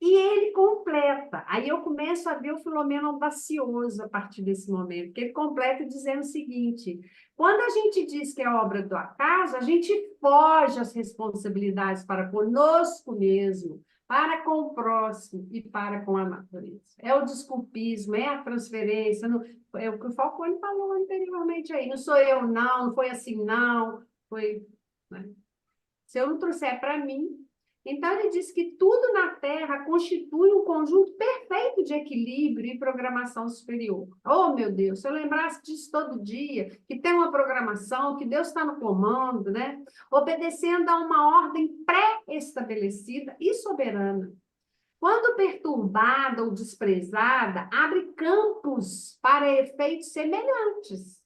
E ele completa. Aí eu começo a ver o Filomeno audacioso a partir desse momento, porque ele completa dizendo o seguinte: quando a gente diz que é obra do acaso, a gente foge às responsabilidades para conosco mesmo, para com o próximo e para com a natureza. É o desculpismo, é a transferência, é o que o Falcone falou anteriormente aí. Não sou eu, não foi assim, não. Foi, né? Se eu não trouxer para mim. Então, ele diz que tudo na Terra constitui um conjunto perfeito de equilíbrio e programação superior. Oh, meu Deus, se eu lembrasse disso todo dia, que tem uma programação, que Deus está no comando, né? Obedecendo a uma ordem pré-estabelecida e soberana. Quando perturbada ou desprezada, abre campos para efeitos semelhantes.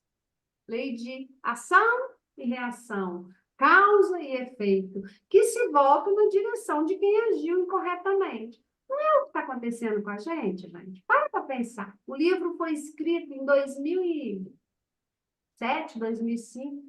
Lei de ação e reação, causa e efeito, que se voltam na direção de quem agiu incorretamente. Não é o que está acontecendo com a gente, gente? Para pensar. O livro foi escrito em 2007, 2005.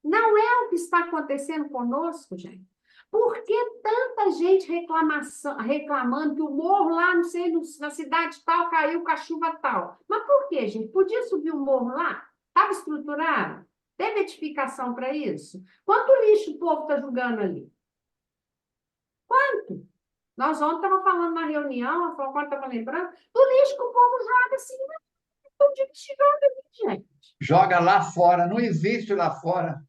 Não é o que está acontecendo conosco, gente. Por que tanta gente reclamando que o morro lá, não sei, na cidade tal, caiu com a chuva tal? Mas por quê, gente? Podia subir o morro lá? Estava estruturado? Teve edificação para isso? Quanto lixo o povo está jogando ali? Quanto? Nós ontem estávamos falando na reunião, a Falcone estava lembrando, do lixo que o povo joga assim, não de joga ali, gente. Joga lá fora, não existe lá fora.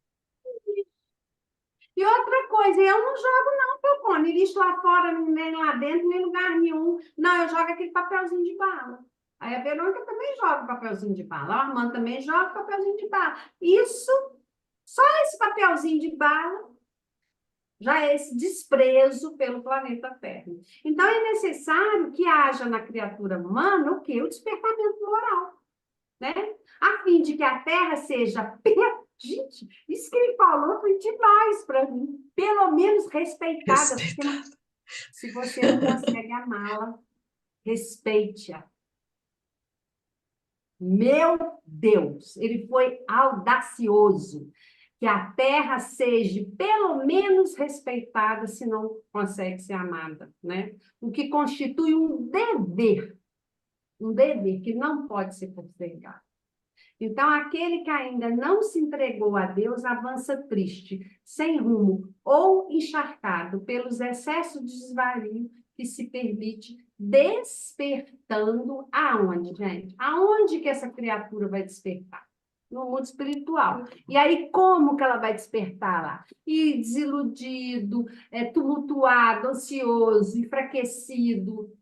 E outra coisa, eu não jogo não, Falcone, lixo lá fora, nem lá dentro, nem lugar nenhum. Não, eu jogo aquele papelzinho de bala. Aí a Verônica também joga papelzinho de bala, a Armando também joga papelzinho de bala. Isso, só esse papelzinho de bala, já é esse desprezo pelo planeta Terra. Então, é necessário que haja na criatura humana o quê? O despertamento moral. né? A fim de que a terra seja... Gente, isso que ele falou foi demais para mim. Pelo menos respeitada. Respeitado. Se você não consegue amá-la, respeite-a. Meu Deus, ele foi audacioso. Que a terra seja pelo menos respeitada, se não consegue ser amada, né? O que constitui um dever que não pode ser postergado. Então, aquele que ainda não se entregou a Deus avança triste, sem rumo ou encharcado pelos excessos de desvario que se permite, despertando aonde, gente? Aonde que essa criatura vai despertar? No mundo espiritual. E aí, como que ela vai despertar lá? E desiludido, tumultuado, ansioso, enfraquecido.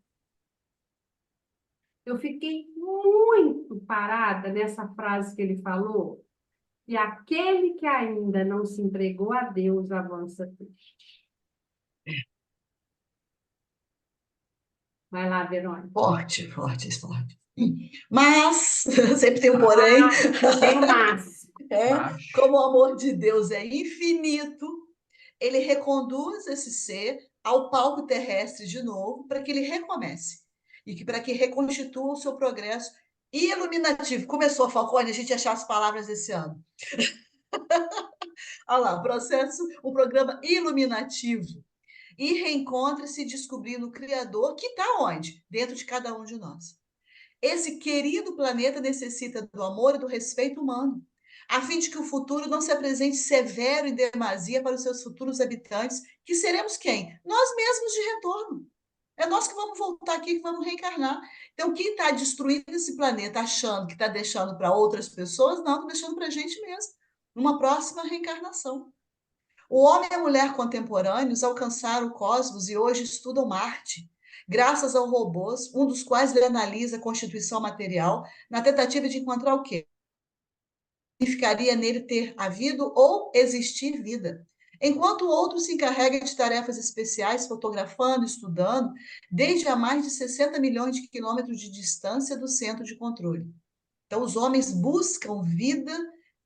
Eu fiquei muito parada nessa frase que ele falou, e aquele que ainda não se entregou a Deus avança triste. Vai lá, Verônica. Forte, forte, forte. Mas, sempre tem um porém. Tem o máximo. Mas, Como o amor de Deus é infinito, ele reconduz esse ser ao palco terrestre de novo para que ele recomece e que para que reconstitua o seu progresso iluminativo. Começou, Falcone, a gente achar as palavras desse ano. Olha lá, um programa iluminativo. E reencontra-se descobrindo o Criador que está onde? Dentro de cada um de nós. Esse querido planeta necessita do amor e do respeito humano, a fim de que o futuro não se apresente severo em demasia para os seus futuros habitantes, que seremos quem? Nós mesmos de retorno. É nós que vamos voltar aqui, que vamos reencarnar. Então, quem está destruindo esse planeta, achando que está deixando para outras pessoas, não, está deixando para a gente mesmo, numa próxima reencarnação. O homem e a mulher contemporâneos alcançaram o cosmos e hoje estudam Marte, graças aos robôs, um dos quais ele analisa a constituição material, na tentativa de encontrar o quê? Significaria nele ter havido ou existir vida. Enquanto o outro se encarrega de tarefas especiais, fotografando, estudando, desde a mais de 60 milhões de quilômetros de distância do centro de controle. Então, os homens buscam vida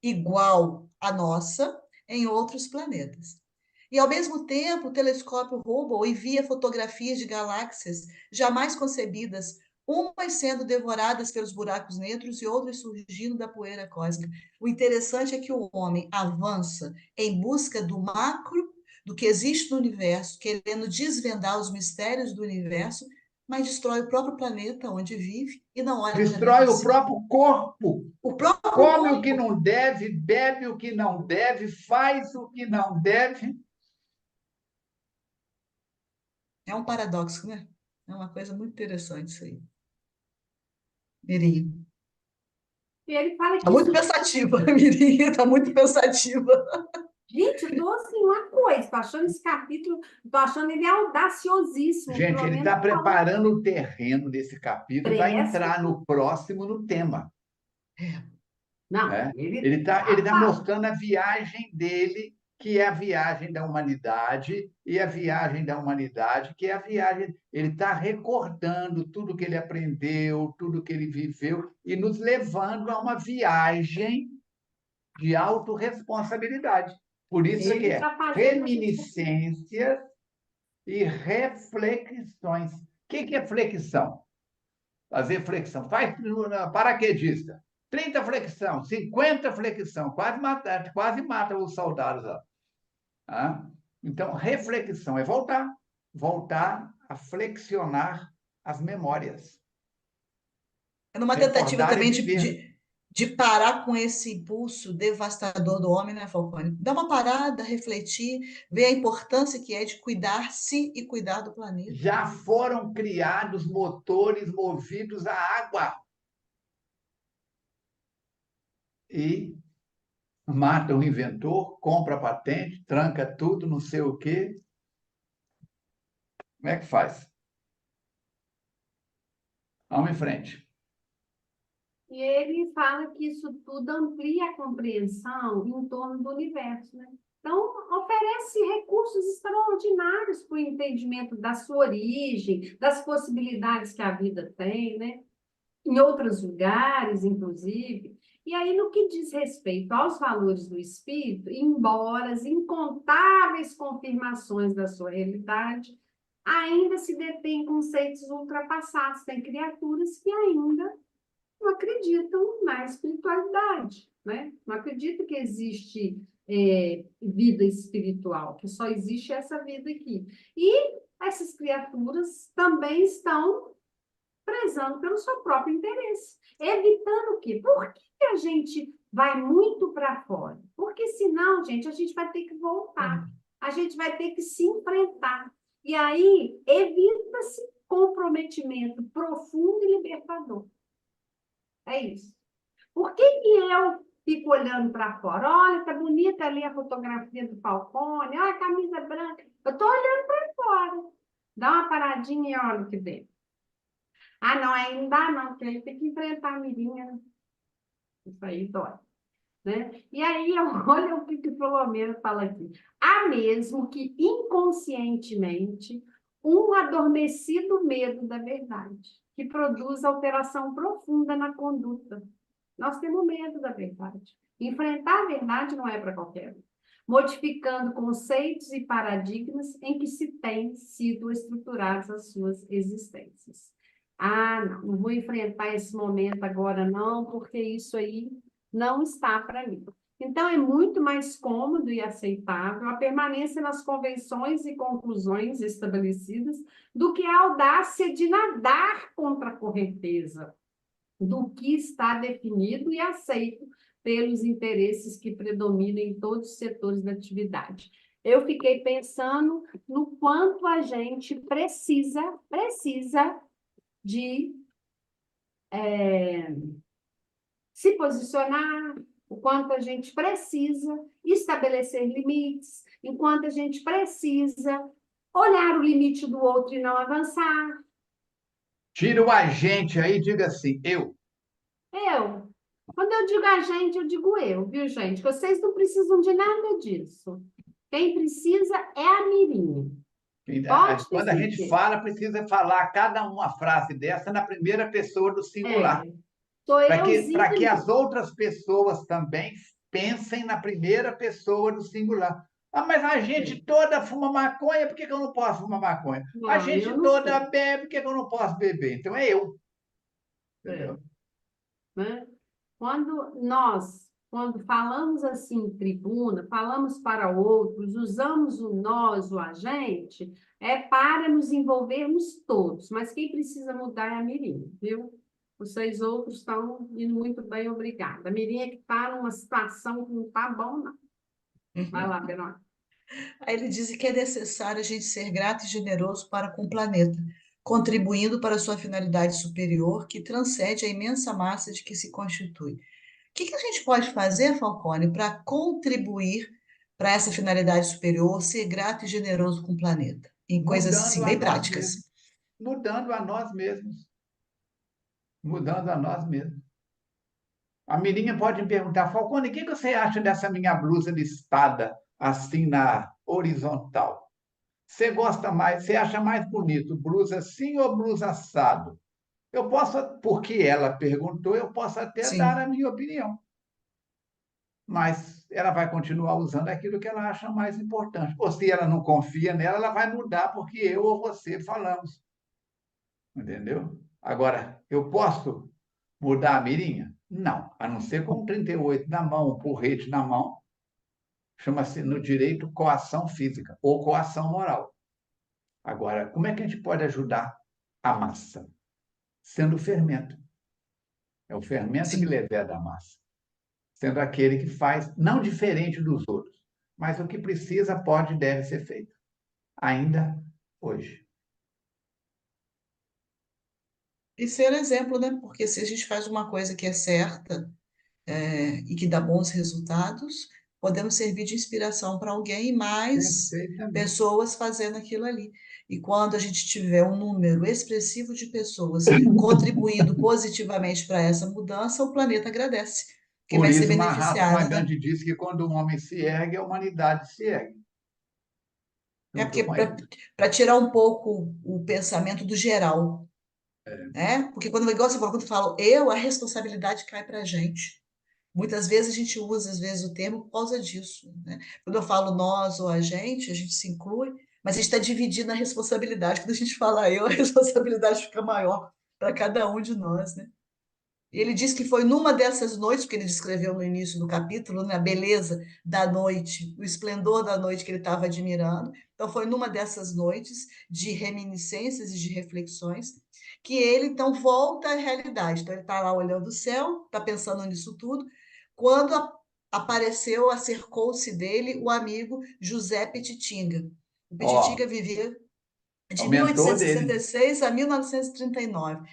igual à nossa em outros planetas. E, ao mesmo tempo, o telescópio Hubble envia fotografias de galáxias jamais concebidas, umas sendo devoradas pelos buracos negros e outras surgindo da poeira cósmica. O interessante é que o homem avança em busca do macro, do que existe no universo, querendo desvendar os mistérios do universo, mas destrói o próprio planeta onde vive e não olha para destrói dentro de o si. próprio corpo. O próprio Come o que corpo não deve, bebe o que não deve, faz o que não deve. é um paradoxo, né? É uma coisa muito interessante isso aí. Mirinha. E ele fala Está que muito isso... pensativa, Mirinha, está muito pensativa. Gente, eu tô assim, uma coisa, tô achando esse capítulo, tô achando ele audaciosíssimo, Gente, pelo ele menos está falando preparando o terreno desse capítulo, vai presta. entrar no próximo no tema. Não, Né? ele Ele tá mostrando a viagem dele, que é a viagem da humanidade, e a viagem da humanidade, que é a viagem. Ele está recordando tudo que ele aprendeu, tudo que ele viveu, e nos levando a uma viagem de autorresponsabilidade. Por isso que ele é está fazendo a gente... reminiscências e reflexões. O que é flexão? Fazer flexão. Faz paraquedista. 30 flexão, 50 flexão. Quase mata os soldados lá. Ah? Então, reflexão é voltar a flexionar as memórias. É numa tentativa Recordar e também viver. de parar com esse impulso devastador do homem, né, Falcone? Dar uma parada, refletir, ver a importância que é de cuidar-se e cuidar do planeta. Já foram criados motores movidos a água. E mata o inventor, compra a patente, tranca tudo, não sei o quê. Como é que faz? Vamos em frente. E ele fala que isso tudo amplia a compreensão em torno do universo, né? Então, oferece recursos extraordinários para o entendimento da sua origem, das possibilidades que a vida tem, né? em outros lugares, inclusive. E aí, no que diz respeito aos valores do espírito, embora as incontáveis confirmações da sua realidade, ainda se detêm conceitos ultrapassados. Tem criaturas que ainda não acreditam na espiritualidade, né? Não acreditam que existe vida espiritual, que só existe essa vida aqui. E essas criaturas também estão prezando pelo seu próprio interesse, evitando o quê? Por que a gente vai muito para fora? Porque senão, gente, a gente vai ter que voltar, a gente vai ter que se enfrentar. E aí, evita-se comprometimento profundo e libertador. É isso. Por que que eu fico olhando para fora? Olha, tá bonita ali a fotografia do Falcone, olha a camisa branca. Eu estou olhando para fora. Dá uma paradinha e olha o que vem. Ah, não, aí não dá não, porque aí tem que enfrentar a mirinha, né? Isso aí dói, né? E aí, olha o que o Filomeno fala aqui. Há mesmo que inconscientemente um adormecido medo da verdade, que produz alteração profunda na conduta. Nós temos medo da verdade. Enfrentar a verdade não é para qualquer um. Modificando conceitos e paradigmas em que se tem sido estruturadas as suas existências. Ah, não, não vou enfrentar esse momento agora, não, porque isso aí não está para mim. Então, é muito mais cômodo e aceitável a permanência nas convenções e conclusões estabelecidas do que a audácia de nadar contra a correnteza do que está definido e aceito pelos interesses que predominam em todos os setores da atividade. Eu fiquei pensando no quanto a gente precisa de se posicionar, o quanto a gente precisa estabelecer limites, enquanto a gente precisa olhar o limite do outro e não avançar. Tira o agente aí e diga assim, eu. Eu. Quando eu digo a gente, eu digo eu, viu, gente? Vocês não precisam de nada disso. Quem precisa é a Mirinha. Pode ter Quando a gente certeza. fala, precisa falar cada uma frase dessa na primeira pessoa do singular, É. Sou para euzinha que as mesmo. outras pessoas também pensem na primeira pessoa do singular. Ah, mas a É. gente toda fuma maconha, por que que eu não posso fumar maconha? A Não, eu gente não toda sei. bebe, por que que eu não posso beber? Então é eu, É. entendeu? Né? Quando falamos assim em tribuna, falamos para outros, usamos o nós, o a gente, é para nos envolvermos todos, mas quem precisa mudar é a Mirim, viu? Vocês outros estão indo muito bem, obrigada. A Mirim é que está numa situação que não está bom, não. Vai lá, Verônica. Aí ele diz que é necessário a gente ser grato e generoso para com o planeta, contribuindo para a sua finalidade superior, que transcende a imensa massa de que se constitui. O que que a gente pode fazer, Falcone, para contribuir para essa finalidade superior, ser grato e generoso com o planeta? Em coisas Mudando assim, a bem nós mesmos, práticas. mudando a nós mesmos, mudando a nós mesmos. A Mirinha pode me perguntar, Falcone, o que que você acha dessa minha blusa listada assim na horizontal? Você gosta mais, você acha mais bonito blusa assim ou blusa assado? Eu posso, porque ela perguntou, eu posso até dar a Sim, minha opinião, mas ela vai continuar usando aquilo que ela acha mais importante. Ou se ela não confia nela, ela vai mudar porque eu ou você falamos, entendeu? Agora, eu posso mudar a mirinha? Não, a não ser com um 38 na mão, um porrete na mão, chama-se no direito coação física ou coação moral. Agora, como é que a gente pode ajudar a massa? Sendo o fermento. É o fermento que sim. leveda a massa. Sendo aquele que faz, não diferente dos outros, mas o que precisa, pode e deve ser feito. Ainda hoje. E ser exemplo, né? Porque se a gente faz uma coisa que é certa, e que dá bons resultados, podemos servir de inspiração para alguém e mais Perfeitamente. pessoas fazendo aquilo ali. E quando a gente tiver um número expressivo de pessoas contribuindo positivamente para essa mudança, o planeta agradece, que Por vai ser isso, Mahatma beneficiado, né? Gandhi disse que quando um homem se ergue, a humanidade se ergue, É junto porque com ele. para tirar um pouco o pensamento do geral, né? Porque quando, igual você falou, quando eu falo eu, a responsabilidade cai para a gente. Muitas vezes a gente usa, às vezes, o termo por causa disso, né? Quando eu falo nós ou a gente se inclui, mas a gente está dividindo a responsabilidade. Quando a gente fala eu, a responsabilidade fica maior para cada um de nós, né? E ele diz que foi numa dessas noites, porque ele descreveu no início do capítulo, né, a beleza da noite, o esplendor da noite que ele estava admirando. Então, foi numa dessas noites de reminiscências e de reflexões que ele, então, volta à realidade. Então, ele está lá olhando o céu, está pensando nisso tudo, quando apareceu, acercou-se dele o amigo José Petitinga. O Ó, Petitinga vivia é de o mil mentor oitocentos e sessenta dele. e seis a 1939.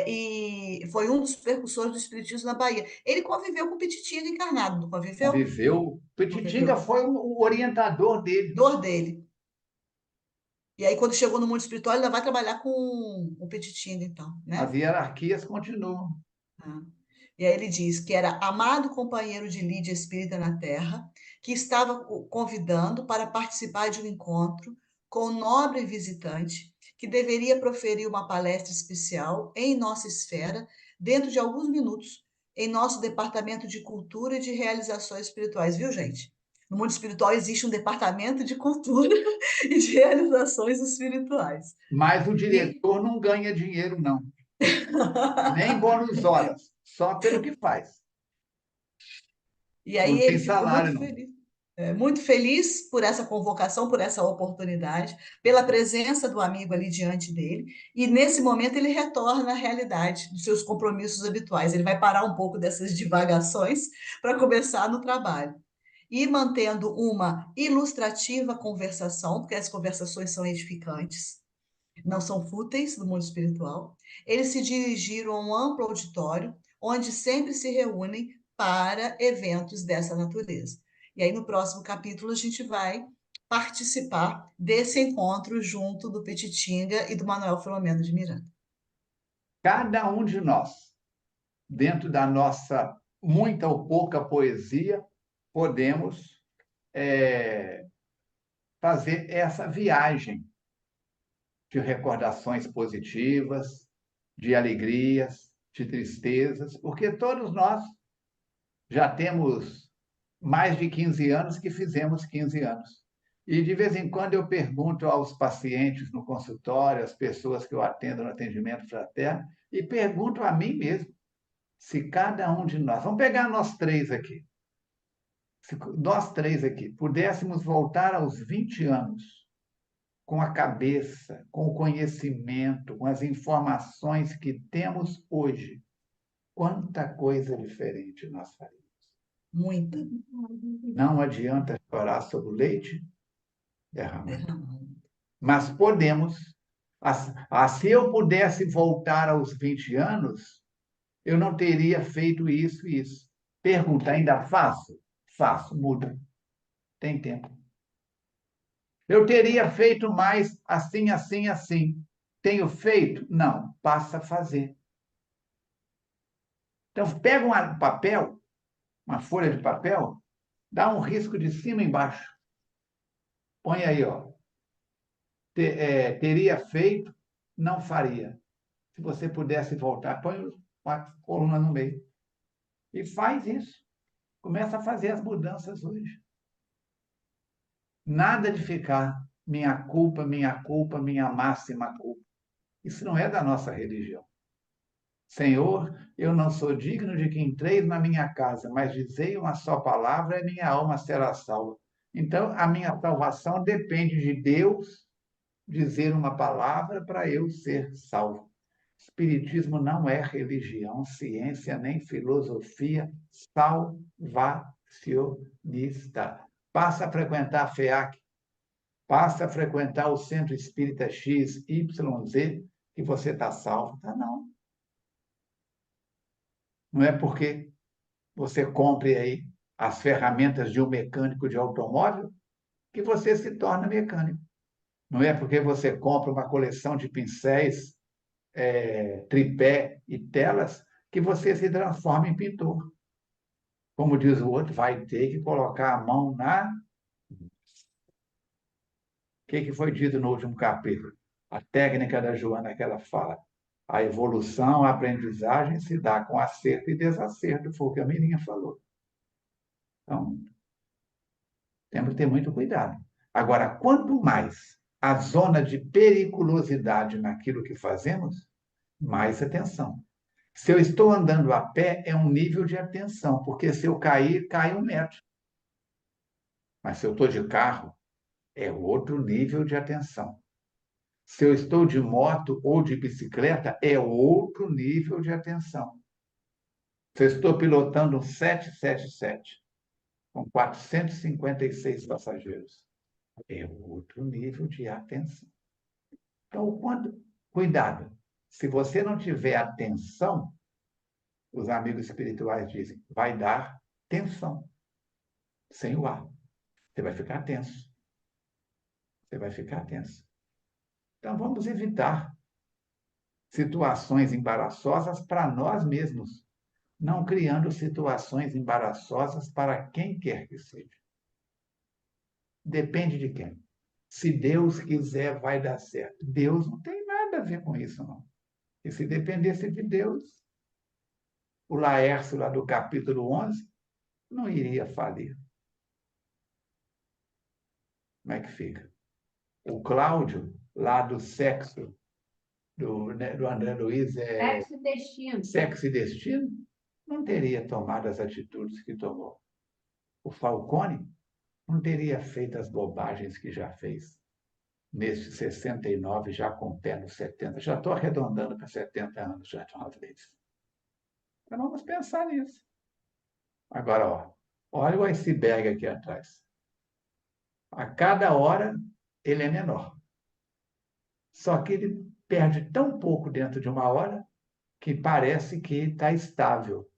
E foi um dos precursores do espiritismo na Bahia. Ele conviveu com o Petitinga encarnado, não conviveu? Conviveu. Petitinga Conviveu. foi o orientador dele. Dor dele. E aí, quando chegou no mundo espiritual, ele ainda vai trabalhar com o Petitinga, então, As né? hierarquias continuam. Ah. E aí ele diz que era amado companheiro de Lídia Espírita na Terra, que estava o convidando para participar de um encontro com o nobre visitante, que deveria proferir uma palestra especial em nossa esfera, dentro de alguns minutos, em nosso departamento de cultura e de realizações espirituais, viu, gente? No mundo espiritual existe um departamento de cultura e de realizações espirituais. Mas o E, diretor não ganha dinheiro, não. Nem bônus horas. Só pelo que faz. e Não aí tem ele ficou salário, muito não. feliz. Muito feliz por essa convocação, por essa oportunidade, pela presença do amigo ali diante dele, e nesse momento ele retorna à realidade dos seus compromissos habituais. Ele vai parar um pouco dessas divagações para começar no trabalho. E mantendo uma ilustrativa conversação, porque as conversações são edificantes, não são fúteis no mundo espiritual, eles se dirigiram a um amplo auditório, onde sempre se reúnem para eventos dessa natureza. E aí, no próximo capítulo, a gente vai participar desse encontro junto do Petitinga e do Manuel Filomeno de Miranda. Cada um de nós, dentro da nossa muita ou pouca poesia, podemos fazer essa viagem de recordações positivas, de alegrias, de tristezas, porque todos nós já temos mais de 15 anos que fizemos 15 anos. E de vez em quando eu pergunto aos pacientes no consultório, às pessoas que eu atendo no atendimento fraterno, e pergunto a mim mesmo se cada um de nós, vamos pegar nós três aqui, se nós três aqui pudéssemos voltar aos 20 anos com a cabeça, com o conhecimento, com as informações que temos hoje, quanta coisa diferente nós faríamos. Muita Não adianta chorar sobre o leite derramado. derramada. Mas podemos, se eu pudesse voltar aos 20 anos, eu não teria feito isso e isso. Pergunta, ainda faço? Faço, muda. Tem tempo. Eu teria feito mais assim, assim, assim. Tenho feito? Não, passa a fazer. Então, pega um papel, uma folha de papel, dá um risco de cima e embaixo. Põe aí, ó. Teria feito, não faria. Se você pudesse voltar, põe uma coluna no meio. E faz isso. Começa a fazer as mudanças hoje. Nada de ficar minha culpa, minha máxima culpa. Isso não é da nossa religião. Senhor, eu não sou digno de que entreis na minha casa, mas dizei uma só palavra e minha alma será salva. Então, a minha salvação depende de Deus dizer uma palavra para eu ser salvo. Espiritismo não é religião, ciência, nem filosofia salvacionista. Passa a frequentar a FEAC, passa a frequentar o Centro Espírita X, Y, Z, que você está salvo. Tá, não. Não é porque você compre aí as ferramentas de um mecânico de automóvel que você se torna mecânico. Não é porque você compra uma coleção de pincéis, tripé e telas que você se transforma em pintor. Como diz o outro, vai ter que colocar a mão na. O que foi dito no último capítulo? A técnica da Joana que ela fala. A evolução, a aprendizagem se dá com acerto e desacerto, foi o que a Mirinha falou. Então, temos que ter muito cuidado. Agora, quanto mais a zona de periculosidade naquilo que fazemos, mais atenção. Se eu estou andando a pé, é um nível de atenção, porque se eu cair, cai 1 metro. Mas se eu estou de carro, é outro nível de atenção. Se eu estou de moto ou de bicicleta, é outro nível de atenção. Se eu estou pilotando um 777 com 456 passageiros, é outro nível de atenção. Então, cuidado. Se você não tiver atenção, os amigos espirituais dizem, vai dar tensão, sem o ar. Você vai ficar tenso. Você vai ficar tenso. Então, vamos evitar situações embaraçosas para nós mesmos, não criando situações embaraçosas para quem quer que seja. Depende de quem. Se Deus quiser, vai dar certo. Deus não tem nada a ver com isso, não. E se dependesse de Deus, o Laércio, lá do capítulo 11, não iria falir. Como é que fica? O Cláudio, lá do sexo, do André Luiz, Sexo e destino. Sexo e Destino, não teria tomado as atitudes que tomou. O Falcone não teria feito as bobagens que já fez. Neste 69, já com o pé nos 70. Já estou arredondando para 70 anos já de uma vez. Então vamos pensar nisso. Agora, olha o iceberg aqui atrás. A cada hora, ele é menor. Só que ele perde tão pouco dentro de uma hora que parece que está estável,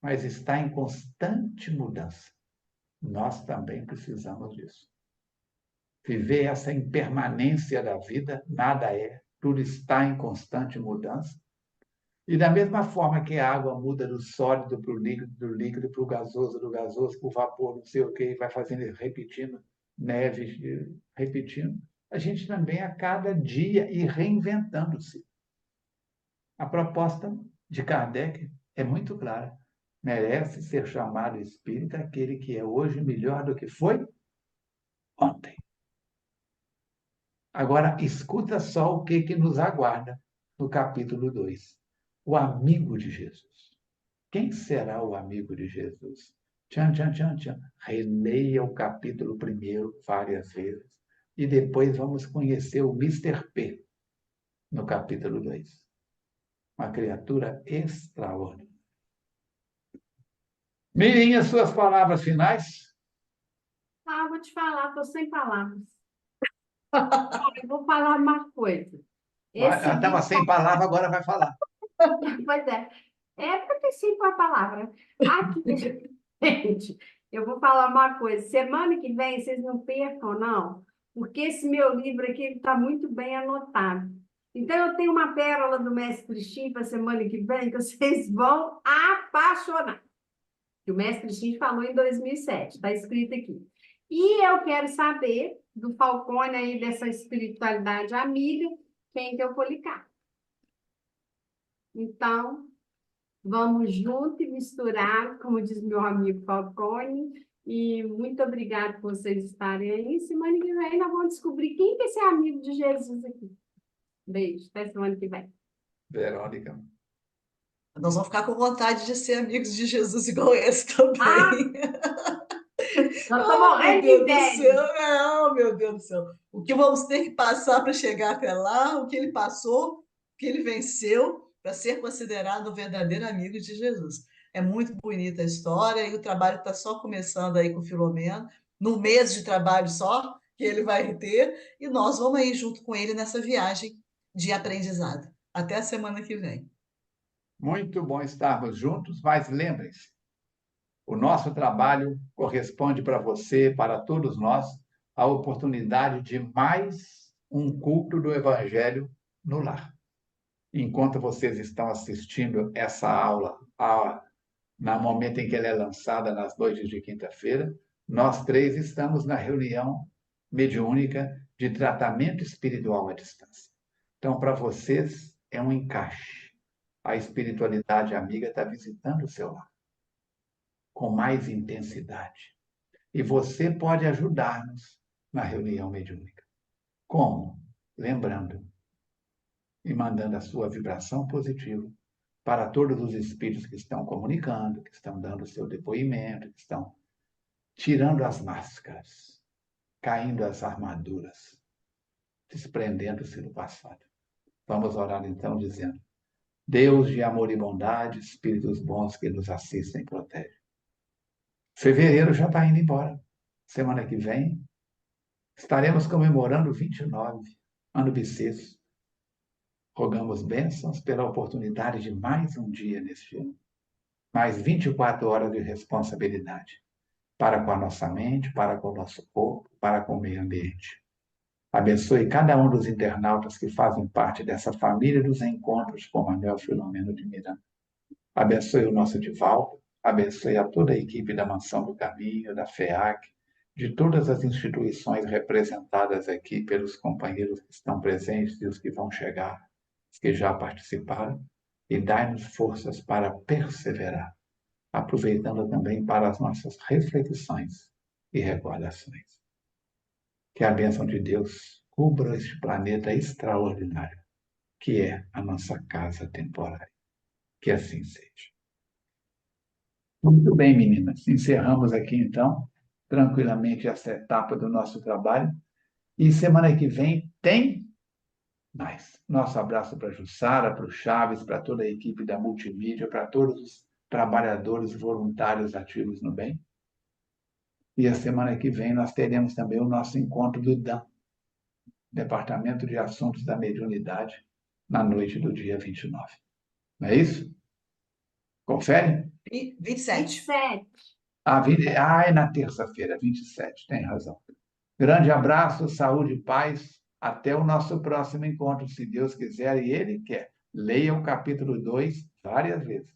mas está em constante mudança. Nós também precisamos disso. Viver essa impermanência da vida, nada é, tudo está em constante mudança. E da mesma forma que a água muda do sólido para o líquido, do líquido para o gasoso, do gasoso para o vapor, não sei o quê, e vai fazendo, repetindo, neve, repetindo, a gente também a cada dia ir reinventando-se. A proposta de Kardec é muito clara. Merece ser chamado espírita aquele que é hoje melhor do que foi ontem. Agora, escuta só o que nos aguarda no capítulo 2. O amigo de Jesus. Quem será o amigo de Jesus? Tchan, tchan, tchan, tchan. Releia o capítulo 1 várias vezes. E depois vamos conhecer o Mr. P no capítulo 2. Uma criatura extraordinária. Mirinha, suas palavras finais? Vou te falar, estou sem palavras. Eu vou falar uma coisa. Ela estava sem palavra, agora vai falar. Pois é. É para ter sempre a palavra. Aqui, gente, eu vou falar uma coisa. Semana que vem, vocês não percam, não, porque esse meu livro aqui está muito bem anotado. Então, eu tenho uma pérola do Mestre Cristinho para semana que vem que vocês vão apaixonar. Que o Mestre Cristinho falou em 2007, está escrito aqui. E eu quero saber do Falcone aí, dessa espiritualidade amiga, quem que eu vou ligar. Então, vamos junto e misturar, como diz meu amigo Falcone. E muito obrigada por vocês estarem aí. Semana que vem nós vamos descobrir quem que é esse amigo de Jesus aqui. Beijo, até semana que vem. Verônica. Nós vamos ficar com vontade de ser amigos de Jesus igual esse também. Nós estamos morrendo de inveja. Não, meu Deus do céu. O que vamos ter que passar para chegar até lá, o que ele passou, o que ele venceu, para ser considerado o verdadeiro amigo de Jesus. É muito bonita a história e o trabalho está só começando aí com o Filomeno, no mês de trabalho só que ele vai ter, e nós vamos aí junto com ele nessa viagem de aprendizado. Até a semana que vem. Muito bom estarmos juntos, mas lembrem-se, o nosso trabalho corresponde para você, para todos nós, a oportunidade de mais um culto do Evangelho no lar. Enquanto vocês estão assistindo essa aula, no momento em que ela é lançada, nas noites de quinta-feira, nós três estamos na reunião mediúnica de tratamento espiritual à distância. Então, para vocês, é um encaixe. A espiritualidade amiga está visitando o seu lar com mais intensidade. E você pode ajudar-nos na reunião mediúnica. Como? Lembrando e mandando a sua vibração positiva para todos os espíritos que estão comunicando, que estão dando o seu depoimento, que estão tirando as máscaras, caindo as armaduras, desprendendo-se do passado. Vamos orar então dizendo: Deus de amor e bondade, espíritos bons que nos assistem e protegem. Fevereiro já está indo embora. Semana que vem estaremos comemorando 29, ano bissexto. Rogamos bênçãos pela oportunidade de mais um dia neste ano. Mais 24 horas de responsabilidade para com a nossa mente, para com o nosso corpo, para com o meio ambiente. Abençoe cada um dos internautas que fazem parte dessa família dos encontros com Manuel Filomeno de Miranda. Abençoe o nosso Divaldo, abençoe a toda a equipe da Mansão do Caminho, da FEAC, de todas as instituições representadas aqui pelos companheiros que estão presentes e os que vão chegar, os que já participaram, e dai-nos forças para perseverar, aproveitando também para as nossas reflexões e recordações. Que a bênção de Deus cubra este planeta extraordinário, que é a nossa casa temporária. Que assim seja. Muito bem, meninas. Encerramos aqui, então, tranquilamente essa etapa do nosso trabalho. E semana que vem tem mais. Nosso abraço para a Jussara, para o Chaves, para toda a equipe da multimídia, para todos os trabalhadores voluntários ativos no bem. E a semana que vem nós teremos também o nosso encontro do DAM, Departamento de Assuntos da Mediunidade, na noite do dia 29. Não é isso? Confere? 27. 27. É na terça-feira, 27, tem razão. Grande abraço, saúde e paz. Até o nosso próximo encontro, se Deus quiser e Ele quer. Leia o capítulo 2 várias vezes.